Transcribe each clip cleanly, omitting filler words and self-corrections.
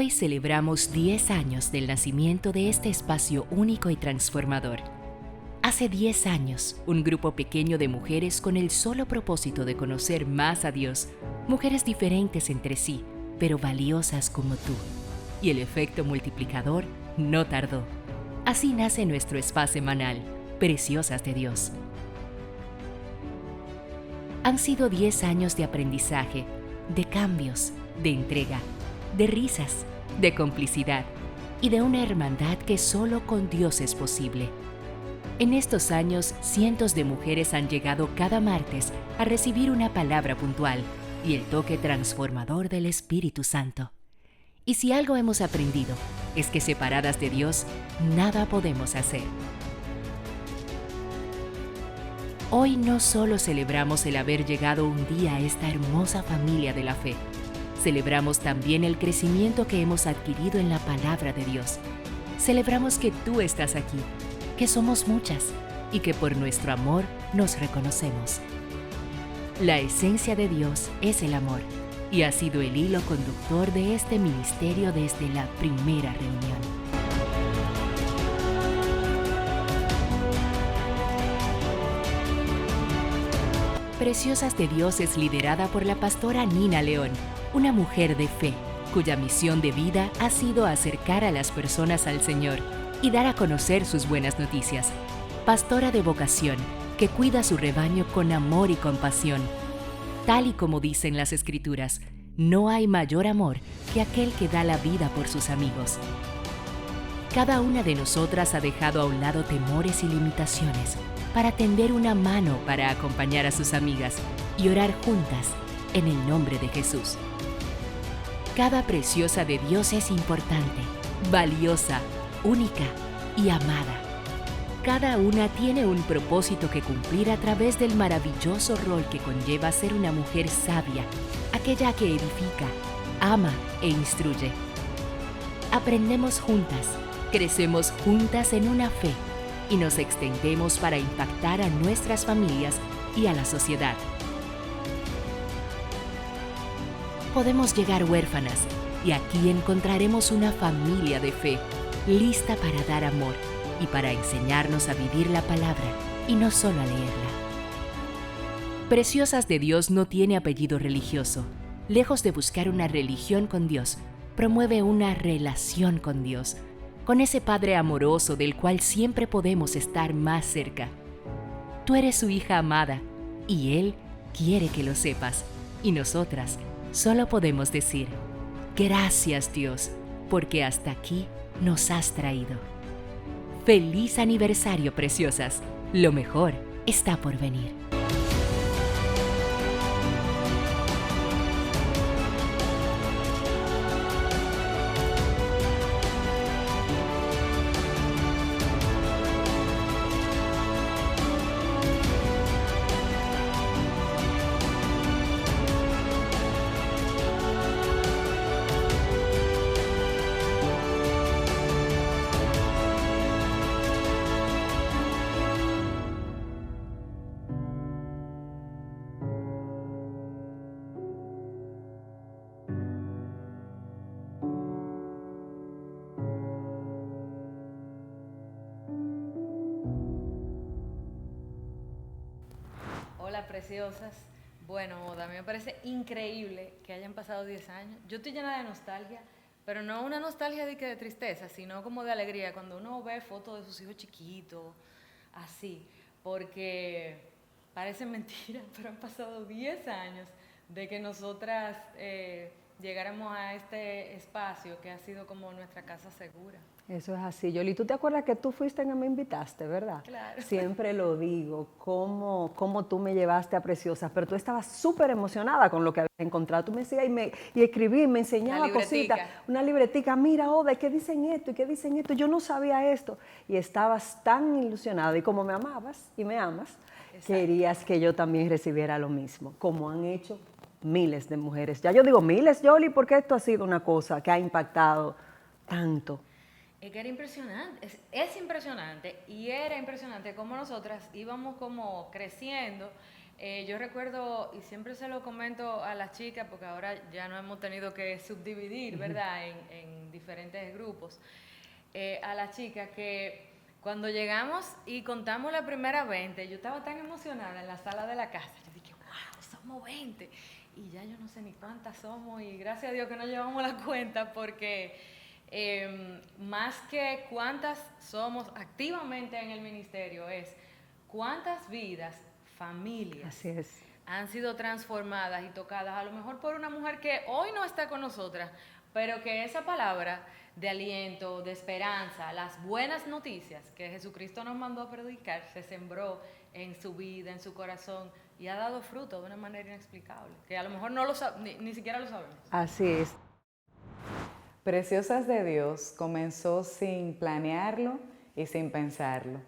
Hoy celebramos 10 años del nacimiento de este espacio único y transformador. Hace 10 años, un grupo pequeño de mujeres con el solo propósito de conocer más a Dios, mujeres diferentes entre sí, pero valiosas como tú. Y el efecto multiplicador no tardó. Así nace nuestro spa semanal, Preciosas de Dios. Han sido 10 años de aprendizaje, de cambios, de entrega, de risas, de complicidad y de una hermandad que solo con Dios es posible. En estos años, cientos de mujeres han llegado cada martes a recibir una palabra puntual y el toque transformador del Espíritu Santo. Y si algo hemos aprendido, es que separadas de Dios, nada podemos hacer. Hoy no solo celebramos el haber llegado un día a esta hermosa familia de la fe, celebramos también el crecimiento que hemos adquirido en la palabra de Dios. Celebramos que tú estás aquí, que somos muchas y que por nuestro amor nos reconocemos. La esencia de Dios es el amor y ha sido el hilo conductor de este ministerio desde la primera reunión. Preciosas de Dios es liderada por la pastora Nina León, una mujer de fe, cuya misión de vida ha sido acercar a las personas al Señor y dar a conocer sus buenas noticias. Pastora de vocación, que cuida su rebaño con amor y compasión. Tal y como dicen las Escrituras, no hay mayor amor que aquel que da la vida por sus amigos. Cada una de nosotras ha dejado a un lado temores y limitaciones para tender una mano para acompañar a sus amigas y orar juntas en el nombre de Jesús. Cada preciosa de Dios es importante, valiosa, única y amada. Cada una tiene un propósito que cumplir a través del maravilloso rol que conlleva ser una mujer sabia, aquella que edifica, ama e instruye. Aprendemos juntas, crecemos juntas en una fe y nos extendemos para impactar a nuestras familias y a la sociedad. Podemos llegar huérfanas y aquí encontraremos una familia de fe, lista para dar amor y para enseñarnos a vivir la palabra y no solo a leerla. Preciosas de Dios no tiene apellido religioso. Lejos de buscar una religión con Dios, promueve una relación con Dios, con ese Padre amoroso del cual siempre podemos estar más cerca. Tú eres su hija amada y Él quiere que lo sepas. Y nosotras solo podemos decir, gracias Dios, porque hasta aquí nos has traído. ¡Feliz aniversario, preciosas! Lo mejor está por venir. Hola, preciosas. Bueno, Oda, a mí me parece increíble que hayan pasado 10 años. Yo estoy llena de nostalgia, pero no una nostalgia de tristeza, sino como de alegría, cuando uno ve fotos de sus hijos chiquitos, así, porque parece mentira, pero han pasado 10 años de que nosotras llegáramos a este espacio que ha sido como nuestra casa segura. Eso es así, Yoli. ¿Tú te acuerdas que tú fuiste y me invitaste, verdad? Claro. Siempre lo digo, cómo tú me llevaste a Preciosas, pero tú estabas súper emocionada con lo que habías encontrado. Tú me decías y escribí, me enseñaba cositas, una libretica, mira, Oda, ¿qué dicen esto? ¿Y qué dicen esto? Yo no sabía esto. Y estabas tan ilusionada y como me amabas y me amas, exacto, querías que yo también recibiera lo mismo, como han hecho miles de mujeres. Ya yo digo miles, Yoli, porque esto ha sido una cosa que ha impactado tanto. Es que era impresionante, es impresionante y era impresionante cómo nosotras íbamos como creciendo Yo recuerdo, y siempre se lo comento a las chicas, porque ahora ya no hemos tenido que subdividir, ¿verdad?, en diferentes grupos, a las chicas que cuando llegamos y contamos la primera 20, yo estaba tan emocionada en la sala de la casa, yo dije, wow, somos 20, y ya yo no sé ni cuántas somos, y gracias a Dios que no llevamos la cuenta, porque más que cuántas somos activamente en el ministerio, es cuántas vidas, familias, Así es. han sido transformadas y tocadas, a lo mejor por una mujer que hoy no está con nosotras, pero que esa palabra de aliento, de esperanza, las buenas noticias que Jesucristo nos mandó a predicar, se sembró en su vida, en su corazón, y ha dado fruto de una manera inexplicable, que a lo mejor no lo ni siquiera lo sabemos. Así es. Preciosas de Dios comenzó sin planearlo y sin pensarlo.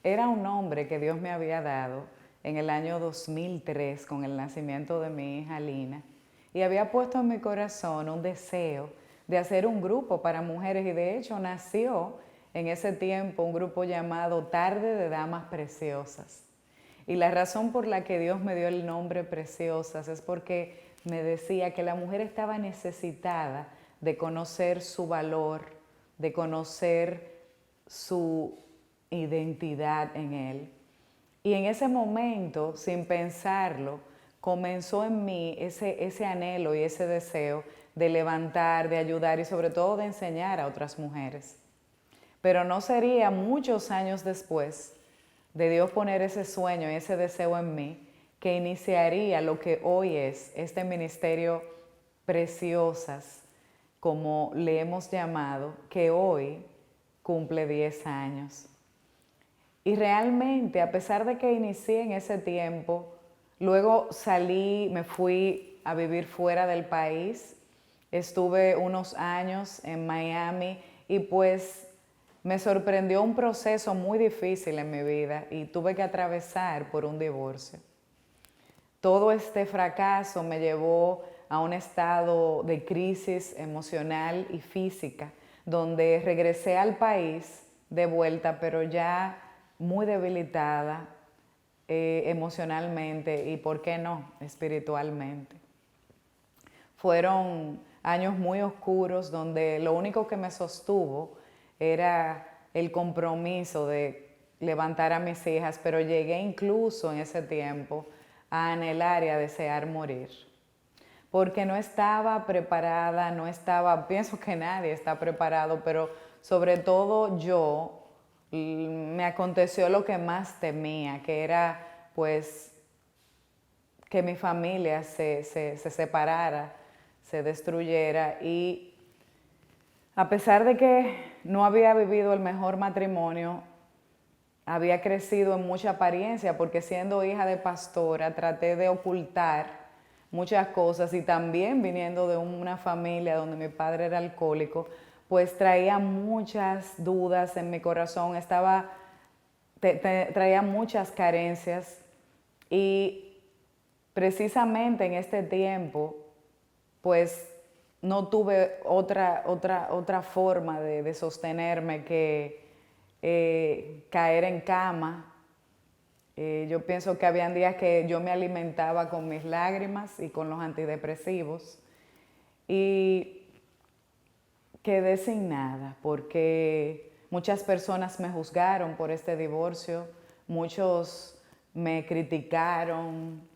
Era un nombre que Dios me había dado en el año 2003 con el nacimiento de mi hija Lina, y había puesto en mi corazón un deseo de hacer un grupo para mujeres, y de hecho nació en ese tiempo un grupo llamado Tarde de Damas Preciosas. Y la razón por la que Dios me dio el nombre Preciosas es porque me decía que la mujer estaba necesitada de conocer su valor, de conocer su identidad en Él. Y en ese momento, sin pensarlo, comenzó en mí ese anhelo y ese deseo de levantar, de ayudar y sobre todo de enseñar a otras mujeres. Pero no sería muchos años después de Dios poner ese sueño y ese deseo en mí que iniciaría lo que hoy es este ministerio Preciosas, como le hemos llamado, que hoy cumple 10 años. Y realmente, a pesar de que inicié en ese tiempo, luego salí, me fui a vivir fuera del país, estuve unos años en Miami y pues me sorprendió un proceso muy difícil en mi vida y tuve que atravesar por un divorcio. Todo este fracaso me llevó a un estado de crisis emocional y física, donde regresé al país de vuelta, pero ya muy debilitada emocionalmente y, ¿por qué no?, espiritualmente. Fueron años muy oscuros donde lo único que me sostuvo era el compromiso de levantar a mis hijas, pero llegué incluso en ese tiempo a anhelar y a desear morir, porque no estaba preparada, pienso que nadie está preparado, pero sobre todo yo, me aconteció lo que más temía, que era pues que mi familia se separara, se destruyera, y a pesar de que no había vivido el mejor matrimonio, había crecido en mucha apariencia, porque siendo hija de pastora traté de ocultar muchas cosas, y también viniendo de una familia donde mi padre era alcohólico, pues traía muchas dudas en mi corazón, traía muchas carencias, y precisamente en este tiempo, pues no tuve otra forma de sostenerme que caer en cama. Yo pienso que habían días que yo me alimentaba con mis lágrimas y con los antidepresivos, y quedé sin nada porque muchas personas me juzgaron por este divorcio, muchos me criticaron,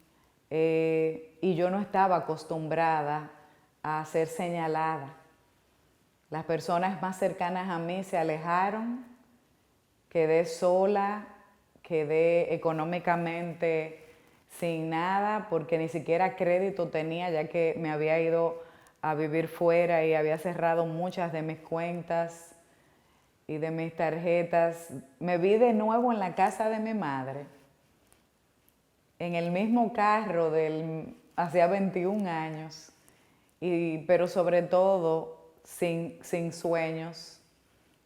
y yo no estaba acostumbrada a ser señalada. Las personas más cercanas a mí se alejaron, quedé sola, quedé económicamente sin nada porque ni siquiera crédito tenía, ya que me había ido a vivir fuera y había cerrado muchas de mis cuentas y de mis tarjetas. Me vi de nuevo en la casa de mi madre, en el mismo carro hacía 21 años, pero sobre todo sin sueños,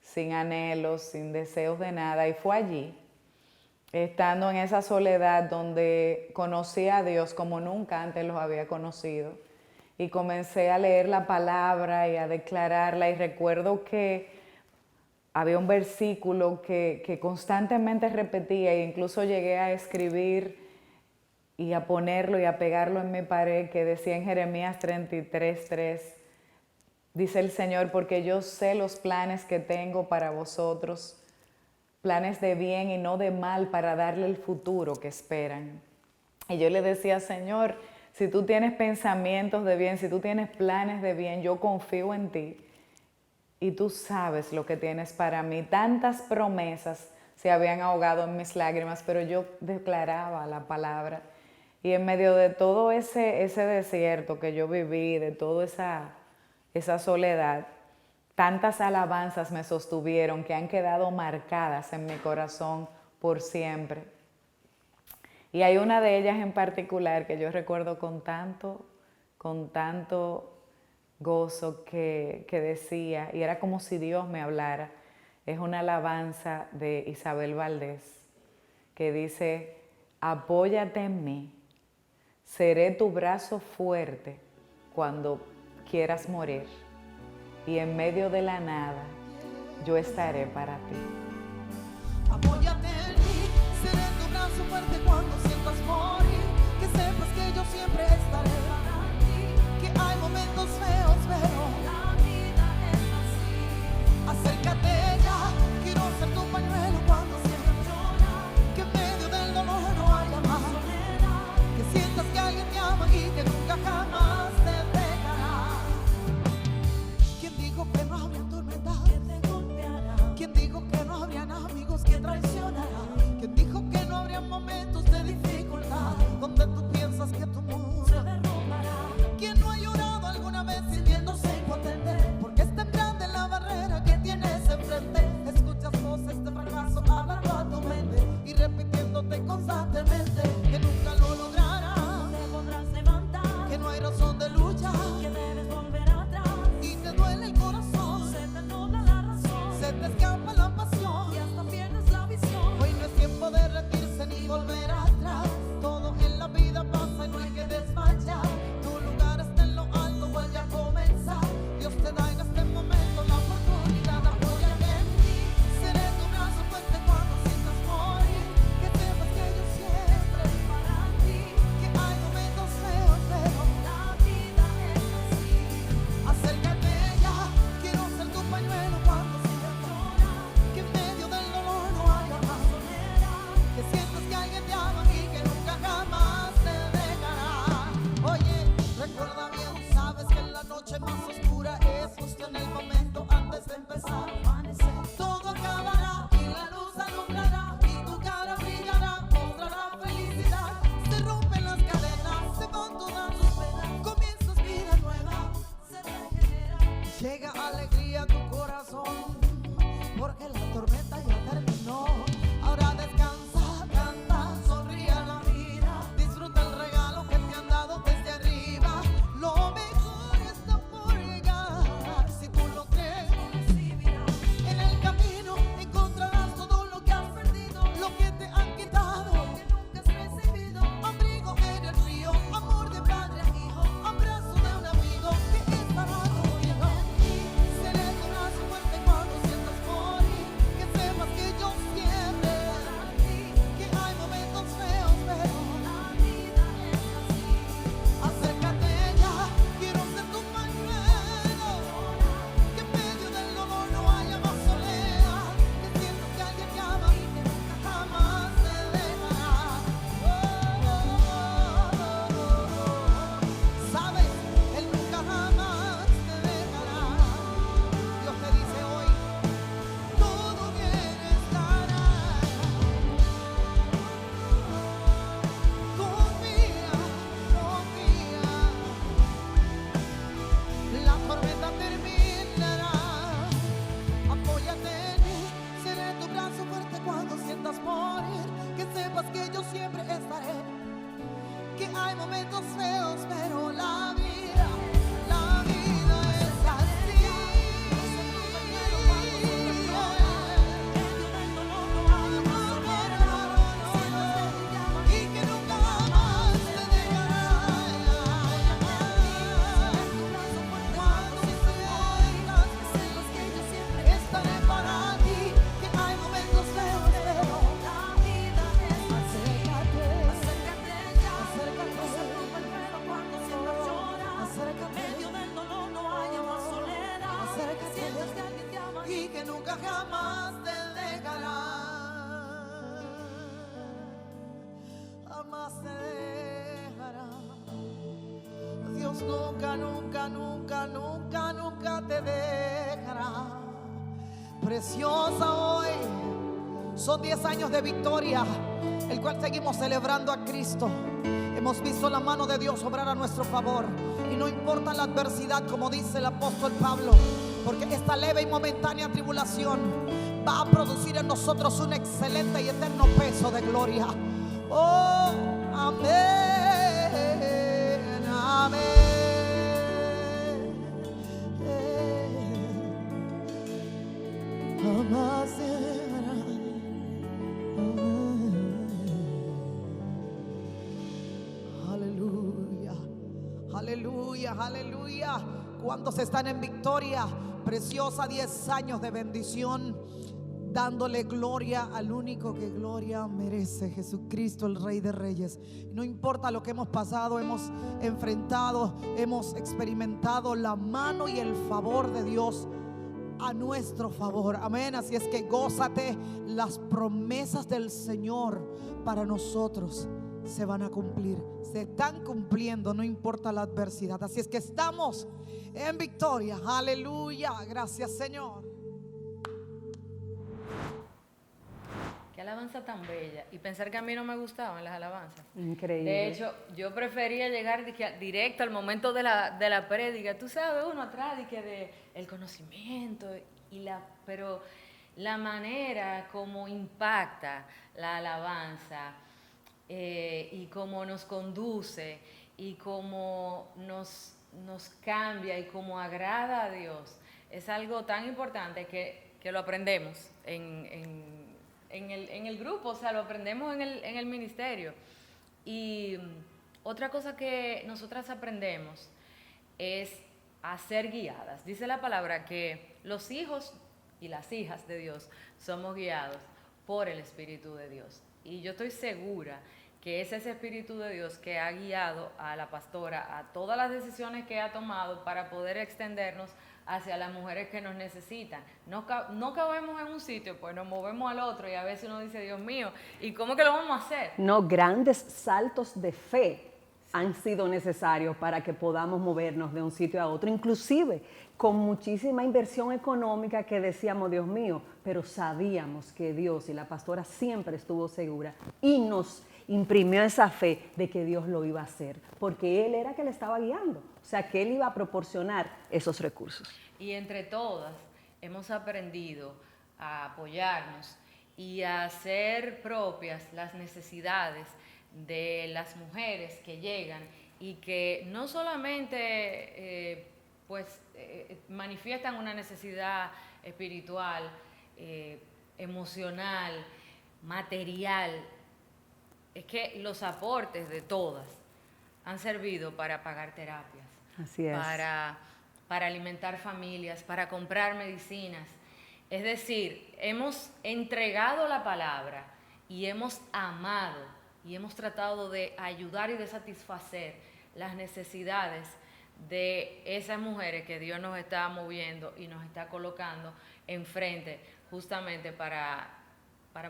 sin anhelos, sin deseos de nada. Y fue allí, estando en esa soledad, donde conocí a Dios como nunca antes los había conocido. Y comencé a leer la palabra y a declararla. Y recuerdo que había un versículo que constantemente repetía, e incluso llegué a escribir y a ponerlo y a pegarlo en mi pared, que decía en Jeremías 33:3, dice el Señor, porque yo sé los planes que tengo para vosotros, planes de bien y no de mal, para darle el futuro que esperan. Y yo le decía, Señor, si tú tienes pensamientos de bien, si tú tienes planes de bien, yo confío en ti y tú sabes lo que tienes para mí. Tantas promesas se habían ahogado en mis lágrimas, pero yo declaraba la palabra. Y en medio de todo ese desierto que yo viví, de toda esa soledad, tantas alabanzas me sostuvieron que han quedado marcadas en mi corazón por siempre. Y hay una de ellas en particular que yo recuerdo con tanto gozo que decía, y era como si Dios me hablara. Es una alabanza de Isabel Valdés que dice, apóyate en mí, seré tu brazo fuerte cuando quieras morir, y en medio de la nada yo estaré para ti. Apóyate en mí, seré tu brazo fuerte cuando sientas morir, que sepas que yo siempre estaré para ti, que hay momentos feos, pero la vida es así. Acércate ya, quiero ser tu pañuelo cuando sientas llorar, que en medio del dolor no haya más soledad, que sientas que alguien te ama y que nunca jamás te dejará. ¿Quién dijo que no habría tormenta que te golpeará? ¿Quién dijo que no habrían amigos que traicionarán? ¿Quién dijo que no habría momentos de dificultad donde tú piensas que tu mundo se derrumbará? ¿Quién no ha llorado alguna vez sintiéndose impotente? Porque es tan grande la barrera que tienes enfrente. Escuchas voces de fracaso hablando a tu mente y repitiéndote constantemente que nunca lo lograrás, no te podrás levantar, que no hay razón de lucha, que debes volver atrás y te duele el corazón, se te nubla la razón, se te escapa la pasión y hasta pierdes la visión. Hoy no es tiempo de rendirse ni volver atrás, todo en la vida pasa y no hay que desmayar. Tu lugar está en lo alto, vuelve a comenzar. Dios te da en este momento la oportunidad, apóyate en mí, seré tu brazo fuerte cuando sientas morir, que sepas que yo siempre para ti, que hay momentos feos, pero la vida es así. Acércate ya, quiero ser tu pañuelo cuando sientas llorar, que en medio del dolor no haya más soledad, que sientas que alguien te ama y que nunca jamás te dejará. Oye, recuerda bien, sabes que la noche más oscura es justo en el momento antes de empezar a amanecer. Todo acabará y la luz alumbrará y tu cara brillará, mostrará felicidad. Se rompen las cadenas, se van todas tus penas, comienzas vida nueva, se regenera. Llega alegría a tu corazón, porque la tormenta ya terminó. Ahora descansa, canta, sonríe a la vida, disfruta el regalo que te han dado desde arriba. Lo mejor está por llegar, si tú lo crees, en el camino encontrarás todo lo que has perdido, lo que te han quitado, que nunca has recibido. Abrigo en el río, amor de padre a hijo, abrazo de un amigo que estará contigo. Seré tu brazo fuerte cuando sientas morir, que sepas que yo siempre nunca jamás te dejará. Jamás te dejará. Dios nunca, nunca, nunca, nunca, nunca te dejará. Preciosa, hoy son 10 años de victoria, el cual seguimos celebrando a Cristo. Hemos visto la mano de Dios obrar a nuestro favor, y no importa la adversidad, como dice el apóstol Pablo, porque esta leve y momentánea tribulación va a producir en nosotros un excelente y eterno peso de gloria. Oh, amén, amén. Jamás se dejará. Aleluya, aleluya, aleluya. ¿Cuántos están en victoria? Preciosa, 10 años de bendición, dándole gloria al único que gloria merece, Jesucristo, el Rey de Reyes. No importa lo que hemos pasado, hemos enfrentado, hemos experimentado la mano y el favor de Dios a nuestro favor. Amén. Así es que gózate, las promesas del Señor para nosotros se van a cumplir, se están cumpliendo, no importa la adversidad. Así es que estamos en victoria. Aleluya, gracias Señor. Qué alabanza tan bella. Y pensar que a mí no me gustaban las alabanzas. Increíble. De hecho, yo prefería llegar directo al momento de la prédica. Tú sabes, uno atrás de el conocimiento, pero la manera como impacta la alabanza, y cómo nos conduce, y cómo nos cambia, y cómo agrada a Dios, es algo tan importante que lo aprendemos en el grupo, o sea, lo aprendemos en el ministerio. Y otra cosa que nosotras aprendemos es a ser guiadas. Dice la palabra que los hijos y las hijas de Dios somos guiados por el Espíritu de Dios. Y yo estoy segura que es ese Espíritu de Dios que ha guiado a la pastora a todas las decisiones que ha tomado para poder extendernos hacia las mujeres que nos necesitan. No cabemos en un sitio, pues nos movemos al otro, y a veces uno dice, Dios mío, ¿y cómo que lo vamos a hacer? No, grandes saltos de fe han sido necesarios para que podamos movernos de un sitio a otro, inclusive con muchísima inversión económica que decíamos, Dios mío, pero sabíamos que Dios y la pastora siempre estuvo segura y nos imprimió esa fe de que Dios lo iba a hacer, porque Él era que le estaba guiando, o sea, que Él iba a proporcionar esos recursos. Y entre todas hemos aprendido a apoyarnos y a hacer propias las necesidades de las mujeres que llegan y que no solamente manifiestan una necesidad espiritual, emocional, material. Es que los aportes de todas han servido para pagar terapias, así es, para alimentar familias, para comprar medicinas. Es decir, hemos entregado la palabra y hemos amado y hemos tratado de ayudar y de satisfacer las necesidades de esas mujeres que Dios nos está moviendo y nos está colocando enfrente, justamente para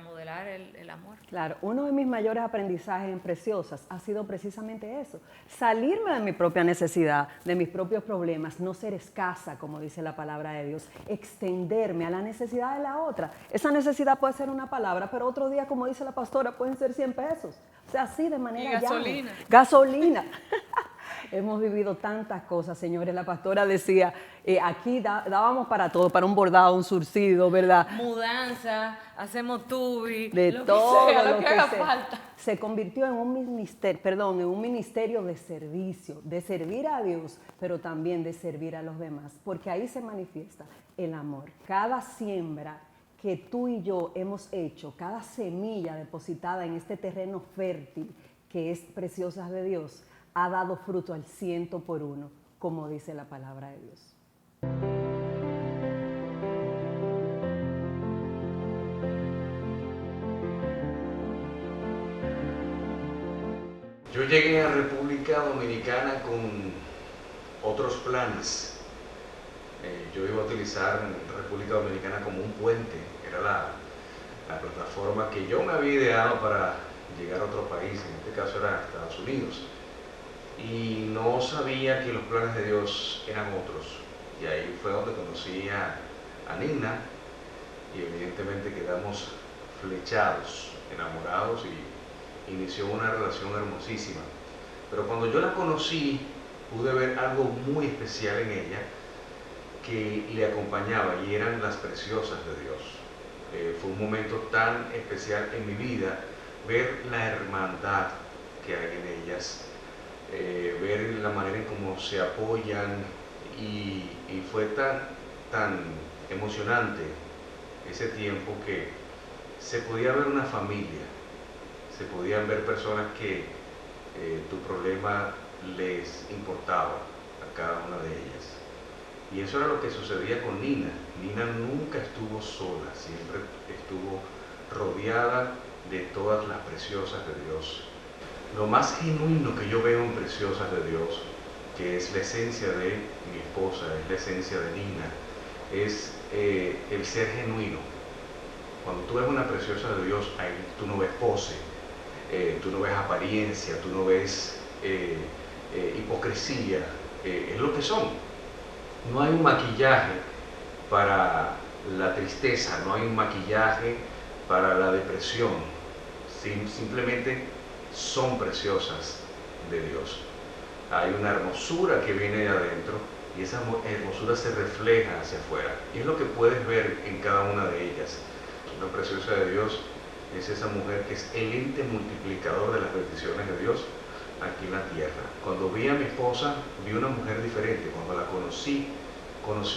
modelar el amor. Claro, uno de mis mayores aprendizajes en Preciosas ha sido precisamente eso, salirme de mi propia necesidad, de mis propios problemas, no ser escasa, como dice la palabra de Dios, extenderme a la necesidad de la otra. Esa necesidad puede ser una palabra, pero otro día, como dice la pastora, pueden ser 100 pesos. O sea, así de manera llana. Gasolina. Gasolina. Hemos vivido tantas cosas, señores. La pastora decía, aquí dábamos para todo, para un bordado, un surcido, ¿verdad? Mudanza, hacemos tubi, de lo todo que sea, lo que haga sea. falta. Se convirtió en un ministerio de servicio, de servir a Dios, pero también de servir a los demás, porque ahí se manifiesta el amor. Cada siembra que tú y yo hemos hecho, cada semilla depositada en este terreno fértil que es Preciosas de Dios, ha dado fruto al 100 por 1, como dice la palabra de Dios. Yo llegué a República Dominicana con otros planes. yo iba a utilizar República Dominicana como un puente, era la plataforma que yo me había ideado para llegar a otro país, en este caso era Estados Unidos. Y no sabía que los planes de Dios eran otros. Y ahí fue donde conocí a Nina y evidentemente quedamos flechados, enamorados y inició una relación hermosísima. Pero cuando yo la conocí, pude ver algo muy especial en ella que le acompañaba y eran las preciosas de Dios. Fue un momento tan especial en mi vida ver la hermandad que hay en ellas, ver la manera en cómo se apoyan y fue tan emocionante ese tiempo que se podía ver una familia, se podían ver personas que tu problema les importaba a cada una de ellas. Y eso era lo que sucedía con Nina. Nina nunca estuvo sola, siempre estuvo rodeada de todas las preciosas de Dios. Lo más genuino que yo veo en Preciosas de Dios, que es la esencia de mi esposa, es la esencia de Nina, es el ser genuino. Cuando tú ves una Preciosa de Dios, ahí tú no ves pose, tú no ves apariencia, tú no ves hipocresía, es lo que son. No hay un maquillaje para la tristeza, no hay un maquillaje para la depresión, simplemente son preciosas de Dios. Hay una hermosura que viene de adentro y esa hermosura se refleja hacia afuera. Y es lo que puedes ver en cada una de ellas. Una preciosa de Dios es esa mujer que es el ente multiplicador de las bendiciones de Dios aquí en la tierra. Cuando vi a mi esposa, vi una mujer diferente. Cuando la conocí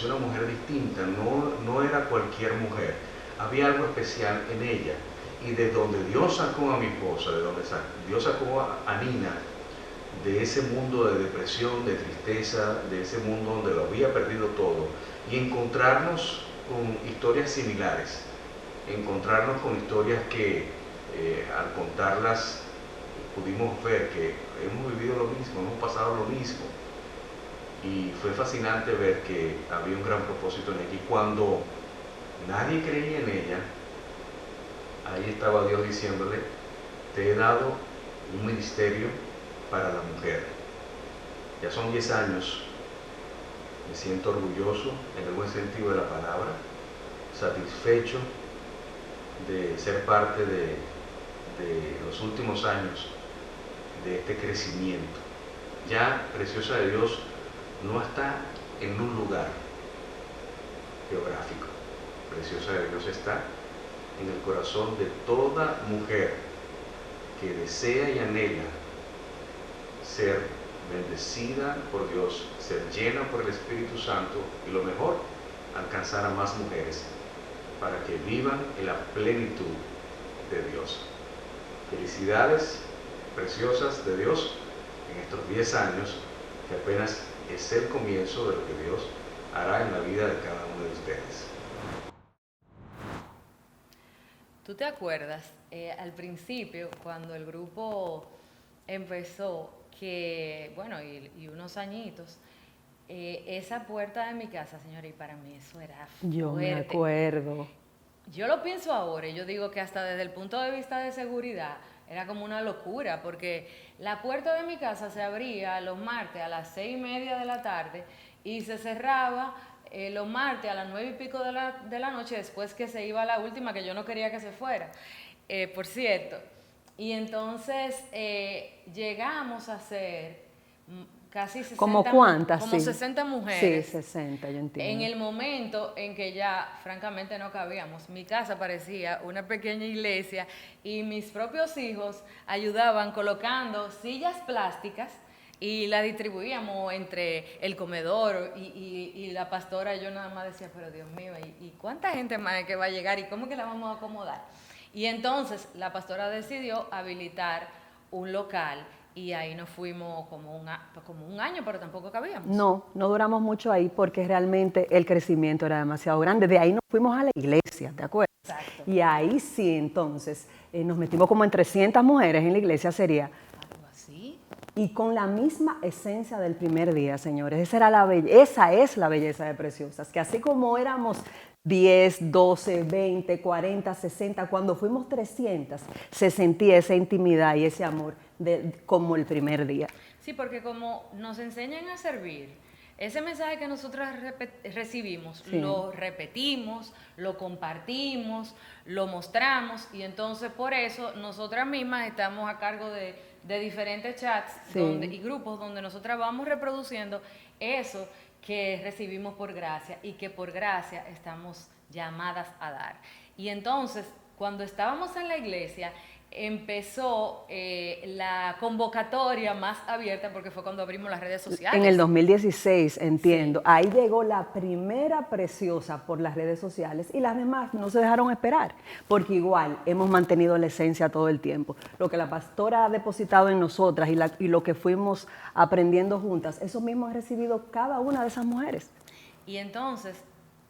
una mujer distinta, no era cualquier mujer. Había algo especial en ella. Y de donde Dios sacó a mi esposa, de donde Dios sacó a Nina, de ese mundo de depresión, de tristeza, de ese mundo donde lo había perdido todo, y encontrarnos con historias similares, encontrarnos con historias que al contarlas pudimos ver que hemos vivido lo mismo, hemos pasado lo mismo. Y fue fascinante ver que había un gran propósito en ella. Y cuando nadie creía en ella, ahí estaba Dios diciéndole: te he dado un ministerio para la mujer. Ya son 10 años, me siento orgulloso en el buen sentido de la palabra, satisfecho de ser parte de los últimos años de este crecimiento. Ya Preciosa de Dios no está en un lugar geográfico. Preciosa de Dios está en el corazón de toda mujer que desea y anhela ser bendecida por Dios, ser llena por el Espíritu Santo y lo mejor, alcanzar a más mujeres para que vivan en la plenitud de Dios. Felicidades, Preciosas de Dios, en estos 10 años que apenas es el comienzo de lo que Dios hará en la vida de cada uno de ustedes. ¿Tú te acuerdas al principio, cuando el grupo empezó, que, bueno, y unos añitos, esa puerta de mi casa, señora, y para mí eso era fuerte? Yo me acuerdo. Yo lo pienso ahora y yo digo que hasta desde el punto de vista de seguridad era como una locura, porque la puerta de mi casa se abría los martes a las 6:30 de la tarde y se cerraba los martes a las 9 y pico de la noche, después que se iba la última, que yo no quería que se fuera, por cierto. Y entonces llegamos a ser casi 60, ¿Como cuántas? Como sí. 60 mujeres. Sí, 60, yo entiendo. En el momento en que ya, francamente, no cabíamos. Mi casa parecía una pequeña iglesia y mis propios hijos ayudaban colocando sillas plásticas y la distribuíamos entre el comedor y la pastora. Yo nada más decía, pero Dios mío, ¿y cuánta gente más es que va a llegar? ¿Y cómo que la vamos a acomodar? Y entonces la pastora decidió habilitar un local y ahí nos fuimos como un año, pero tampoco cabíamos. No duramos mucho ahí porque realmente el crecimiento era demasiado grande. De ahí nos fuimos a la iglesia, ¿te acuerdas? Exacto. Y ahí sí, entonces, nos metimos como en 300 mujeres en la iglesia, sería. Algo así. y con la misma esencia del primer día, señores. Esa es la belleza de Preciosas, que así como éramos 10, 12, 20, 40, 60, cuando fuimos 300, se sentía esa intimidad y ese amor como el primer día. Sí, porque como nos enseñan a servir, ese mensaje que nosotros recibimos, sí, lo repetimos, lo compartimos, lo mostramos, y entonces por eso nosotras mismas estamos a cargo de diferentes chats, sí, y grupos donde nosotras vamos reproduciendo eso que recibimos por gracia y que por gracia estamos llamadas a dar. Y entonces, cuando estábamos en la iglesia, empezó la convocatoria más abierta, porque fue cuando abrimos las redes sociales. En el 2016, entiendo. Sí. Ahí llegó la primera Preciosa por las redes sociales y las demás no se dejaron esperar, porque igual hemos mantenido la esencia todo el tiempo. Lo que la pastora ha depositado en nosotras y lo que fuimos aprendiendo juntas, eso mismo ha recibido cada una de esas mujeres. Y entonces,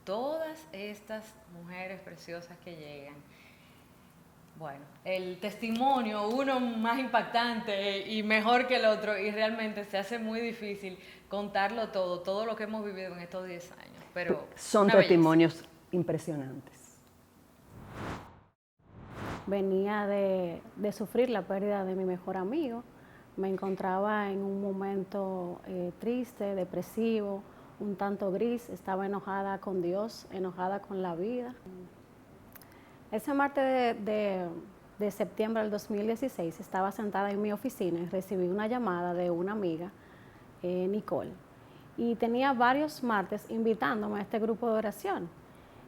todas estas mujeres preciosas que llegan, bueno, el testimonio, uno más impactante y mejor que el otro, y realmente se hace muy difícil contarlo todo lo que hemos vivido en estos 10 años. Pero son testimonios impresionantes. Venía de sufrir la pérdida de mi mejor amigo. Me encontraba en un momento triste, depresivo, un tanto gris. Estaba enojada con Dios, enojada con la vida. Ese martes de septiembre del 2016 estaba sentada en mi oficina y recibí una llamada de una amiga, Nicole, y tenía varios martes invitándome a este grupo de oración.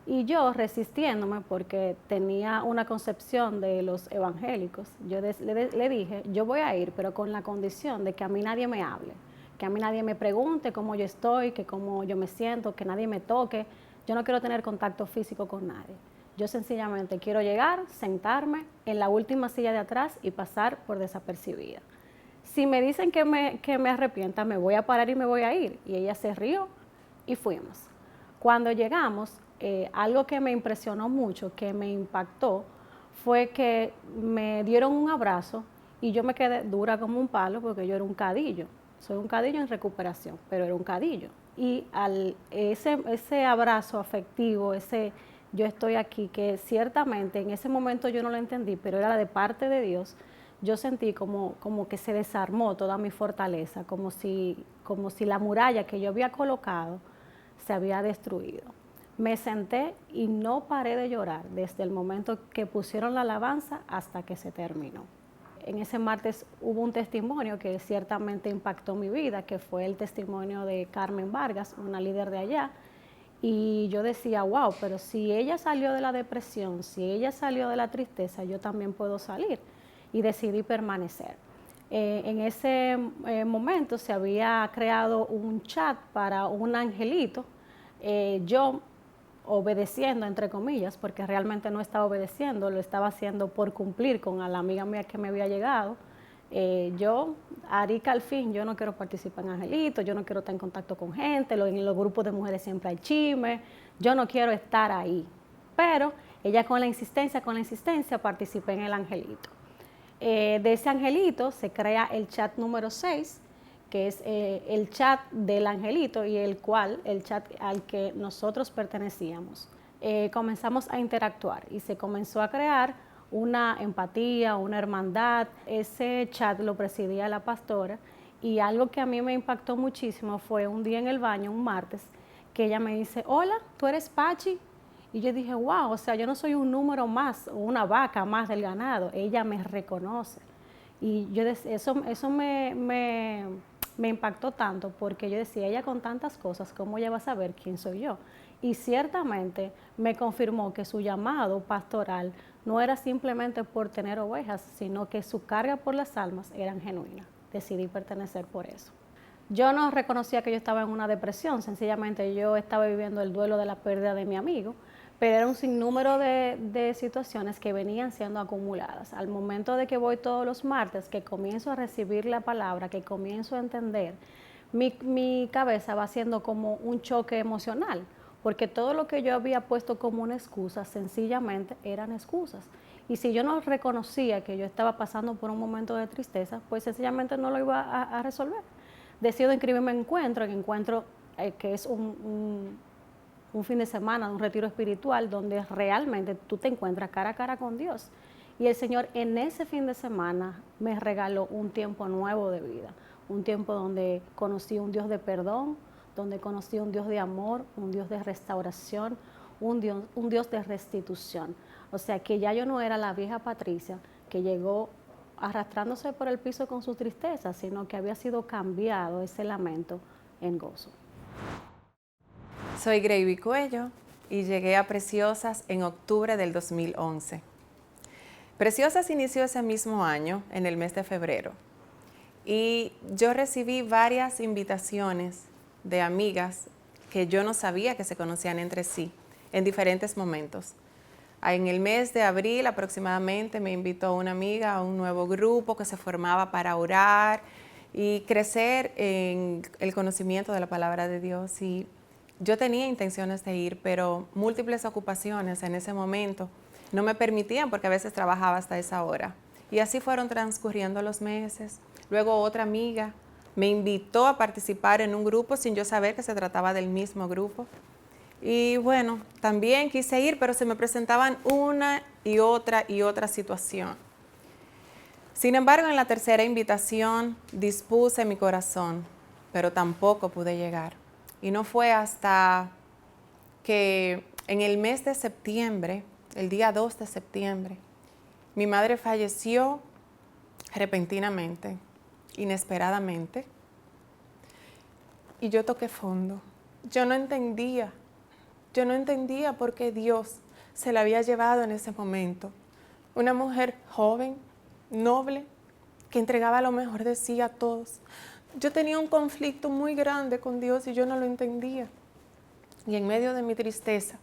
Y yo resistiéndome porque tenía una concepción de los evangélicos, yo le dije, yo voy a ir, pero con la condición de que a mí nadie me hable, que a mí nadie me pregunte cómo yo estoy, que cómo yo me siento, que nadie me toque. Yo no quiero tener contacto físico con nadie. Yo sencillamente quiero llegar, sentarme en la última silla de atrás y pasar por desapercibida. Si me dicen que me arrepienta, me voy a parar y me voy a ir. Y ella se rió y fuimos. Cuando llegamos, algo que me impresionó mucho, que me impactó, fue que me dieron un abrazo y yo me quedé dura como un palo porque yo era un cadillo. Soy un cadillo en recuperación, pero era un cadillo. Y ese abrazo afectivo, yo estoy aquí, que ciertamente en ese momento yo no lo entendí, pero era de parte de Dios, yo sentí como que se desarmó toda mi fortaleza, como si la muralla que yo había colocado se había destruido. Me senté y no paré de llorar desde el momento que pusieron la alabanza hasta que se terminó. En ese martes hubo un testimonio que ciertamente impactó mi vida, que fue el testimonio de Carmen Vargas, una líder de allá. Y yo decía, wow, pero si ella salió de la depresión, si ella salió de la tristeza, yo también puedo salir. Y decidí permanecer. En ese momento se había creado un chat para un angelito. Yo obedeciendo, entre comillas, porque realmente no estaba obedeciendo, lo estaba haciendo por cumplir con a la amiga mía que me había llegado. Yo, Arica, al fin, yo no quiero participar en angelitos, yo no quiero estar en contacto con gente, en los grupos de mujeres siempre hay chisme, yo no quiero estar ahí. Pero ella con la insistencia participé en el angelito. De ese angelito se crea el chat número 6, que es el chat del angelito y el chat al que nosotros pertenecíamos. Comenzamos a interactuar y se comenzó a crear una empatía, una hermandad. Ese chat lo presidía la pastora y algo que a mí me impactó muchísimo fue un día en el baño, un martes, que ella me dice, hola, ¿tú eres Pachi? Y yo dije, wow, o sea, yo no soy un número más, una vaca más del ganado, ella me reconoce. Y yo eso me impactó tanto porque yo decía, ella con tantas cosas, ¿cómo ella va a saber quién soy yo? Y ciertamente me confirmó que su llamado pastoral no era simplemente por tener ovejas, sino que su carga por las almas eran genuinas. Decidí pertenecer por eso. Yo no reconocía que yo estaba en una depresión, sencillamente yo estaba viviendo el duelo de la pérdida de mi amigo, pero era un sinnúmero de situaciones que venían siendo acumuladas. Al momento de que voy todos los martes, que comienzo a recibir la palabra, que comienzo a entender, mi cabeza va siendo como un choque emocional, porque todo lo que yo había puesto como una excusa, sencillamente eran excusas. Y si yo no reconocía que yo estaba pasando por un momento de tristeza, pues sencillamente no lo iba a resolver. Decido inscribirme en encuentro que es un fin de semana, un retiro espiritual, donde realmente tú te encuentras cara a cara con Dios. Y el Señor en ese fin de semana me regaló un tiempo nuevo de vida, un tiempo donde conocí un Dios de perdón, donde conocí un Dios de amor, un Dios de restauración, un Dios de restitución. O sea, que ya yo no era la vieja Patricia que llegó arrastrándose por el piso con su tristeza, sino que había sido cambiado ese lamento en gozo. Soy Greiby Cuello y llegué a Preciosas en octubre del 2011. Preciosas inició ese mismo año, en el mes de febrero, y yo recibí varias invitaciones de amigas que yo no sabía que se conocían entre sí en diferentes momentos. En el mes de abril aproximadamente me invitó una amiga a un nuevo grupo que se formaba para orar y crecer en el conocimiento de la palabra de Dios. Y yo tenía intenciones de ir, pero múltiples ocupaciones en ese momento no me permitían porque a veces trabajaba hasta esa hora. Y así fueron transcurriendo los meses. Luego otra amiga me invitó a participar en un grupo sin yo saber que se trataba del mismo grupo. Y bueno, también quise ir, pero se me presentaban una y otra situación. Sin embargo, en la tercera invitación dispuse mi corazón, pero tampoco pude llegar. Y no fue hasta que en el mes de septiembre, el día 2 de septiembre, mi madre falleció repentinamente, inesperadamente, y yo toqué fondo. Yo no entendía por qué Dios se la había llevado en ese momento. Una mujer joven, noble, que entregaba lo mejor de sí a todos. Yo tenía un conflicto muy grande con Dios y yo no lo entendía. Y en medio de mi tristeza,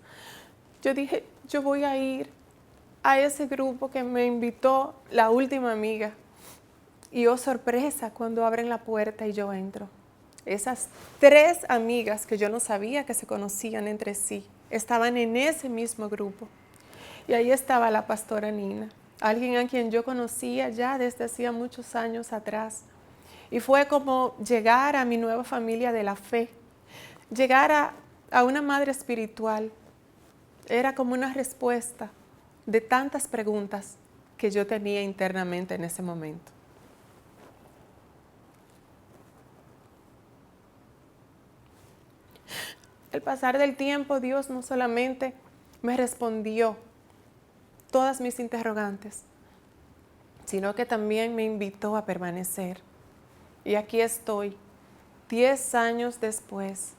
yo dije, yo voy a ir a ese grupo que me invitó la última amiga. Y oh sorpresa, cuando abren la puerta y yo entro. Esas 3 amigas que yo no sabía que se conocían entre sí, estaban en ese mismo grupo. Y ahí estaba la pastora Nina, alguien a quien yo conocía ya desde hacía muchos años atrás. Y fue como llegar a mi nueva familia de la fe, llegar a una madre espiritual. Era como una respuesta de tantas preguntas que yo tenía internamente en ese momento. Al pasar del tiempo, Dios no solamente me respondió todas mis interrogantes, sino que también me invitó a permanecer. Y aquí estoy, 10 años después,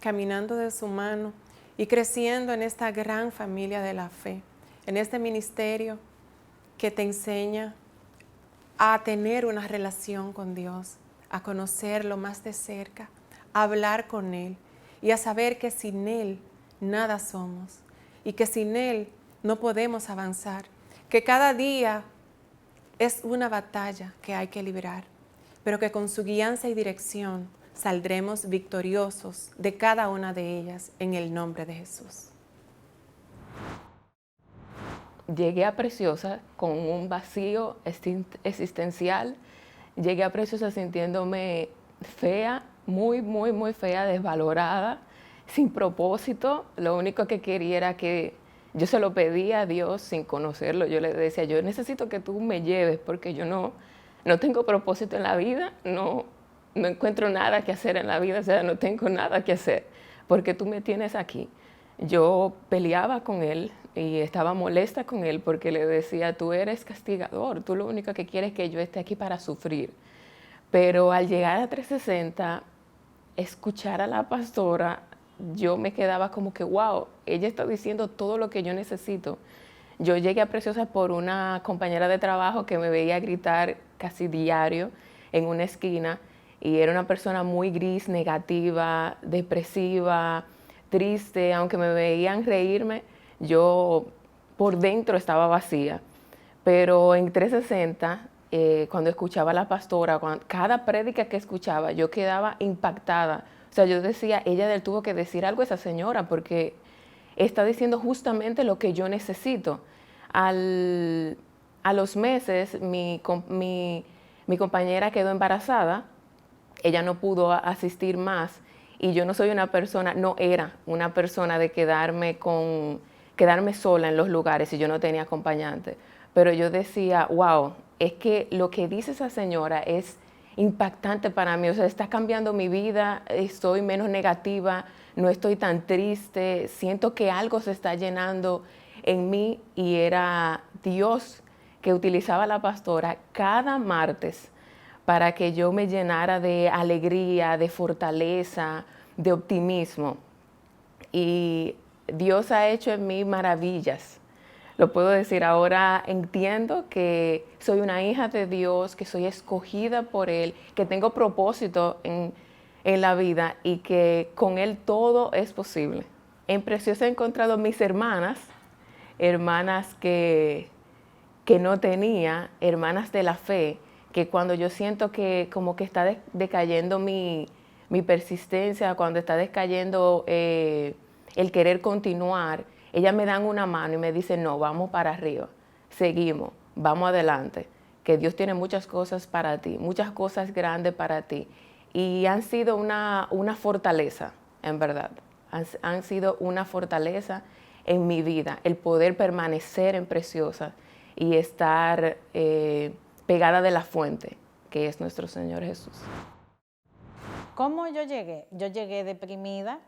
caminando de su mano y creciendo en esta gran familia de la fe, en este ministerio que te enseña a tener una relación con Dios, a conocerlo más de cerca, a hablar con Él y a saber que sin Él nada somos y que sin Él no podemos avanzar, que cada día es una batalla que hay que librar, pero que con su guianza y dirección saldremos victoriosos de cada una de ellas en el nombre de Jesús. Llegué a Preciosa con un vacío existencial. Llegué a Preciosa sintiéndome fea, muy fea, desvalorada, sin propósito. Lo único que quería era que yo se lo pedía a Dios sin conocerlo. Yo le decía, yo necesito que tú me lleves porque yo no tengo propósito en la vida, no encuentro nada que hacer en la vida, o sea, no tengo nada que hacer porque tú me tienes aquí. Yo peleaba con él y estaba molesta con él porque le decía, tú eres castigador, tú lo único que quieres es que yo esté aquí para sufrir. Pero al llegar a 360, escuchar a la pastora, yo me quedaba como que, wow, ella está diciendo todo lo que yo necesito. Yo llegué a Preciosa por una compañera de trabajo que me veía gritar casi diario en una esquina y era una persona muy gris, negativa, depresiva, triste. Aunque me veían reírme, yo por dentro estaba vacía. Pero en 360, cuando escuchaba a la pastora, cada prédica que escuchaba, yo quedaba impactada O sea, yo decía, ella tuvo que decir algo a esa señora porque está diciendo justamente lo que yo necesito. A los meses, mi compañera quedó embarazada, ella no pudo asistir más y yo no era una persona de quedarme sola en los lugares si yo no tenía acompañante. Pero yo decía, wow, es que lo que dice esa señora es impactante para mí, o sea, está cambiando mi vida, estoy menos negativa, no estoy tan triste, siento que algo se está llenando en mí y era Dios que utilizaba a la pastora cada martes para que yo me llenara de alegría, de fortaleza, de optimismo. Y Dios ha hecho en mí maravillas. Lo puedo decir ahora, entiendo que soy una hija de Dios, que soy escogida por Él, que tengo propósito en la vida y que con Él todo es posible. En Preciosa he encontrado mis hermanas que no tenía, hermanas de la fe, que cuando yo siento que como que está decayendo mi persistencia, cuando está decayendo el querer continuar, ellas me dan una mano y me dicen, no, vamos para arriba, seguimos, vamos adelante, que Dios tiene muchas cosas para ti, muchas cosas grandes para ti. Y han sido una fortaleza, en verdad, han sido una fortaleza en mi vida, el poder permanecer en Preciosa y estar pegada de la fuente, que es nuestro Señor Jesús. ¿Cómo yo llegué? Yo llegué deprimida,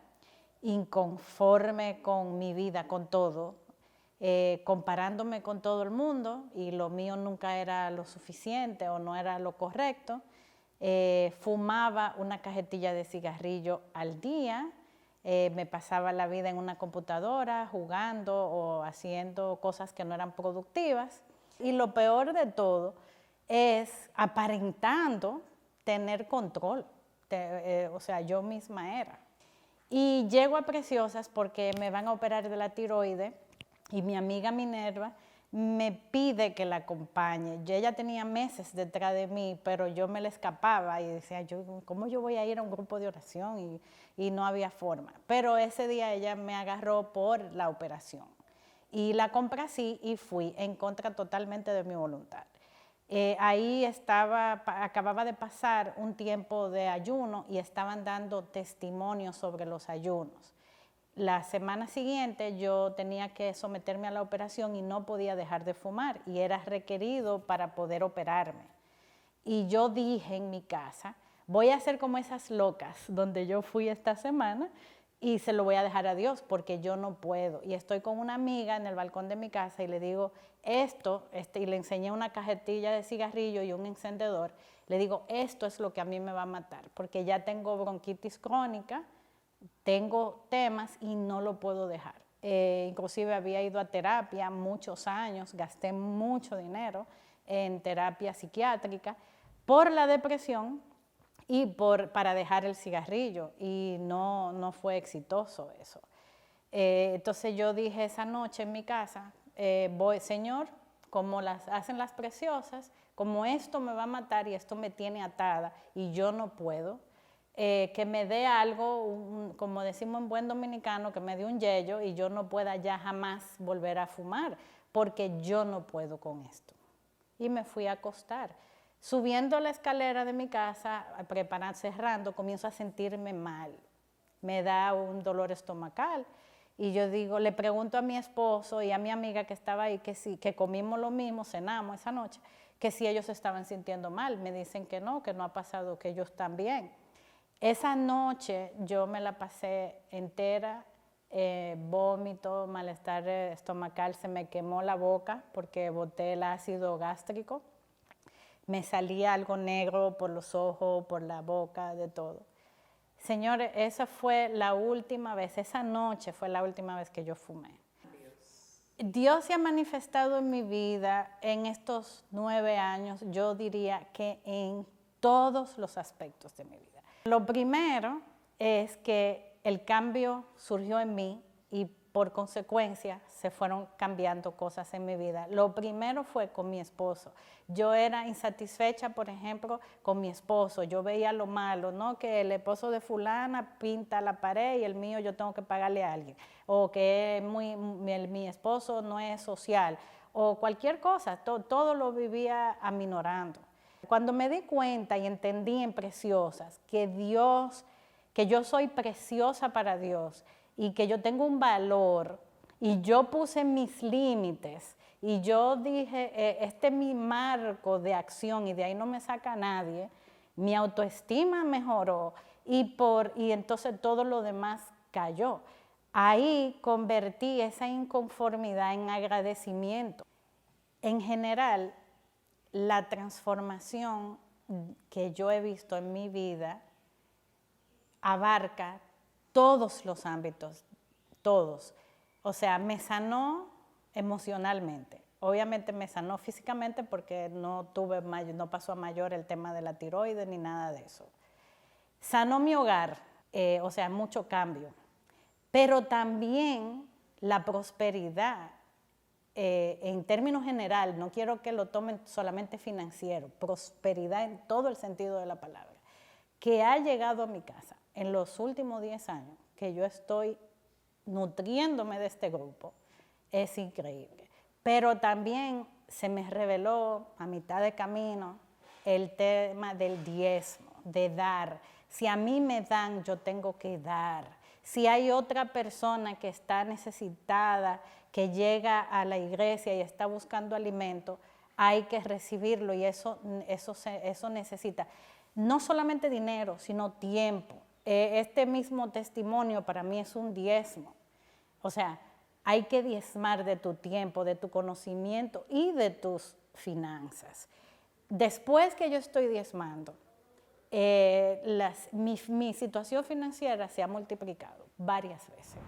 inconforme con mi vida, con todo, comparándome con todo el mundo y lo mío nunca era lo suficiente o no era lo correcto. Fumaba una cajetilla de cigarrillo al día, me pasaba la vida en una computadora jugando o haciendo cosas que no eran productivas. Y lo peor de todo es aparentando tener control, o sea, yo misma era. Y llego a Preciosas porque me van a operar de la tiroides y mi amiga Minerva me pide que la acompañe. Ella tenía meses detrás de mí, pero yo me la escapaba y decía, ¿cómo yo voy a ir a un grupo de oración? Y no había forma. Pero ese día ella me agarró por la operación y la complací y fui en contra totalmente de mi voluntad. Ahí acababa de pasar un tiempo de ayuno y estaban dando testimonios sobre los ayunos. La semana siguiente yo tenía que someterme a la operación y no podía dejar de fumar y era requerido para poder operarme. Y yo dije en mi casa, voy a hacer como esas locas donde yo fui esta semana y se lo voy a dejar a Dios porque yo no puedo. Y estoy con una amiga en el balcón de mi casa y le digo y le enseñé una cajetilla de cigarrillo y un encendedor. Le digo, esto es lo que a mí me va a matar porque ya tengo bronquitis crónica, tengo temas y no lo puedo dejar. Inclusive había ido a terapia muchos años, gasté mucho dinero en terapia psiquiátrica por la depresión y para dejar el cigarrillo y no fue exitoso eso. Entonces yo dije esa noche en mi casa, Señor, como las hacen las Preciosas, como esto me va a matar y esto me tiene atada y yo no puedo, que me dé algo, como decimos en buen dominicano, que me dé un yello y yo no pueda ya jamás volver a fumar, porque yo no puedo con esto. Y me fui a acostar. Subiendo la escalera de mi casa, cerrando, comienzo a sentirme mal. Me da un dolor estomacal. Y yo digo, le pregunto a mi esposo y a mi amiga que estaba ahí, que sí, que comimos lo mismo, cenamos esa noche, que si ellos se estaban sintiendo mal. Me dicen que no ha pasado, que ellos están bien. Esa noche yo me la pasé entera, vómito, malestar estomacal, se me quemó la boca porque boté el ácido gástrico. Me salía algo negro por los ojos, por la boca, de todo. Señores, esa fue la última vez, esa noche fue la última vez que yo fumé. Dios se ha manifestado en mi vida en estos 9 años, yo diría que en todos los aspectos de mi vida. Lo primero es que el cambio surgió en mí y por consecuencia se fueron cambiando cosas en mi vida. Lo primero fue con mi esposo. Yo era insatisfecha, por ejemplo, con mi esposo. Yo veía lo malo, ¿no? Que el esposo de fulana pinta la pared y el mío yo tengo que pagarle a alguien. O que mi esposo no es social. O cualquier cosa, todo lo vivía aminorando. Cuando me di cuenta y entendí en Preciosas que yo soy preciosa para Dios y que yo tengo un valor y yo puse mis límites y yo dije, este es mi marco de acción y de ahí no me saca nadie, mi autoestima mejoró y entonces todo lo demás cayó. Ahí convertí esa inconformidad en agradecimiento. En general, la transformación que yo he visto en mi vida abarca todos los ámbitos, todos. O sea, me sanó emocionalmente. Obviamente me sanó físicamente porque no pasó a mayor el tema de la tiroides ni nada de eso. Sanó mi hogar, o sea, mucho cambio. Pero también la prosperidad, en términos general, no quiero que lo tomen solamente financiero, prosperidad en todo el sentido de la palabra, que ha llegado a mi casa en los últimos 10 años, que yo estoy nutriéndome de este grupo, es increíble. Pero también se me reveló a mitad de camino el tema del diezmo, de dar. Si a mí me dan, yo tengo que dar. Si hay otra persona que está necesitada, que llega a la iglesia y está buscando alimento, hay que recibirlo y eso necesita no solamente dinero, sino tiempo. Este mismo testimonio para mí es un diezmo. O sea, hay que diezmar de tu tiempo, de tu conocimiento y de tus finanzas. Después que yo estoy diezmando, mi situación financiera se ha multiplicado varias veces.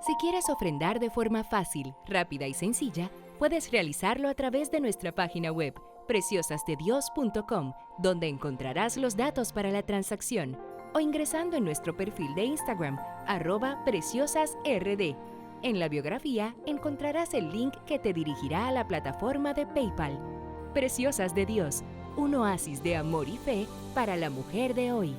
Si quieres ofrendar de forma fácil, rápida y sencilla, puedes realizarlo a través de nuestra página web, preciosasdedios.com, donde encontrarás los datos para la transacción, o ingresando en nuestro perfil de Instagram, @preciosasrd. En la biografía encontrarás el link que te dirigirá a la plataforma de PayPal. Preciosas de Dios, un oasis de amor y fe para la mujer de hoy.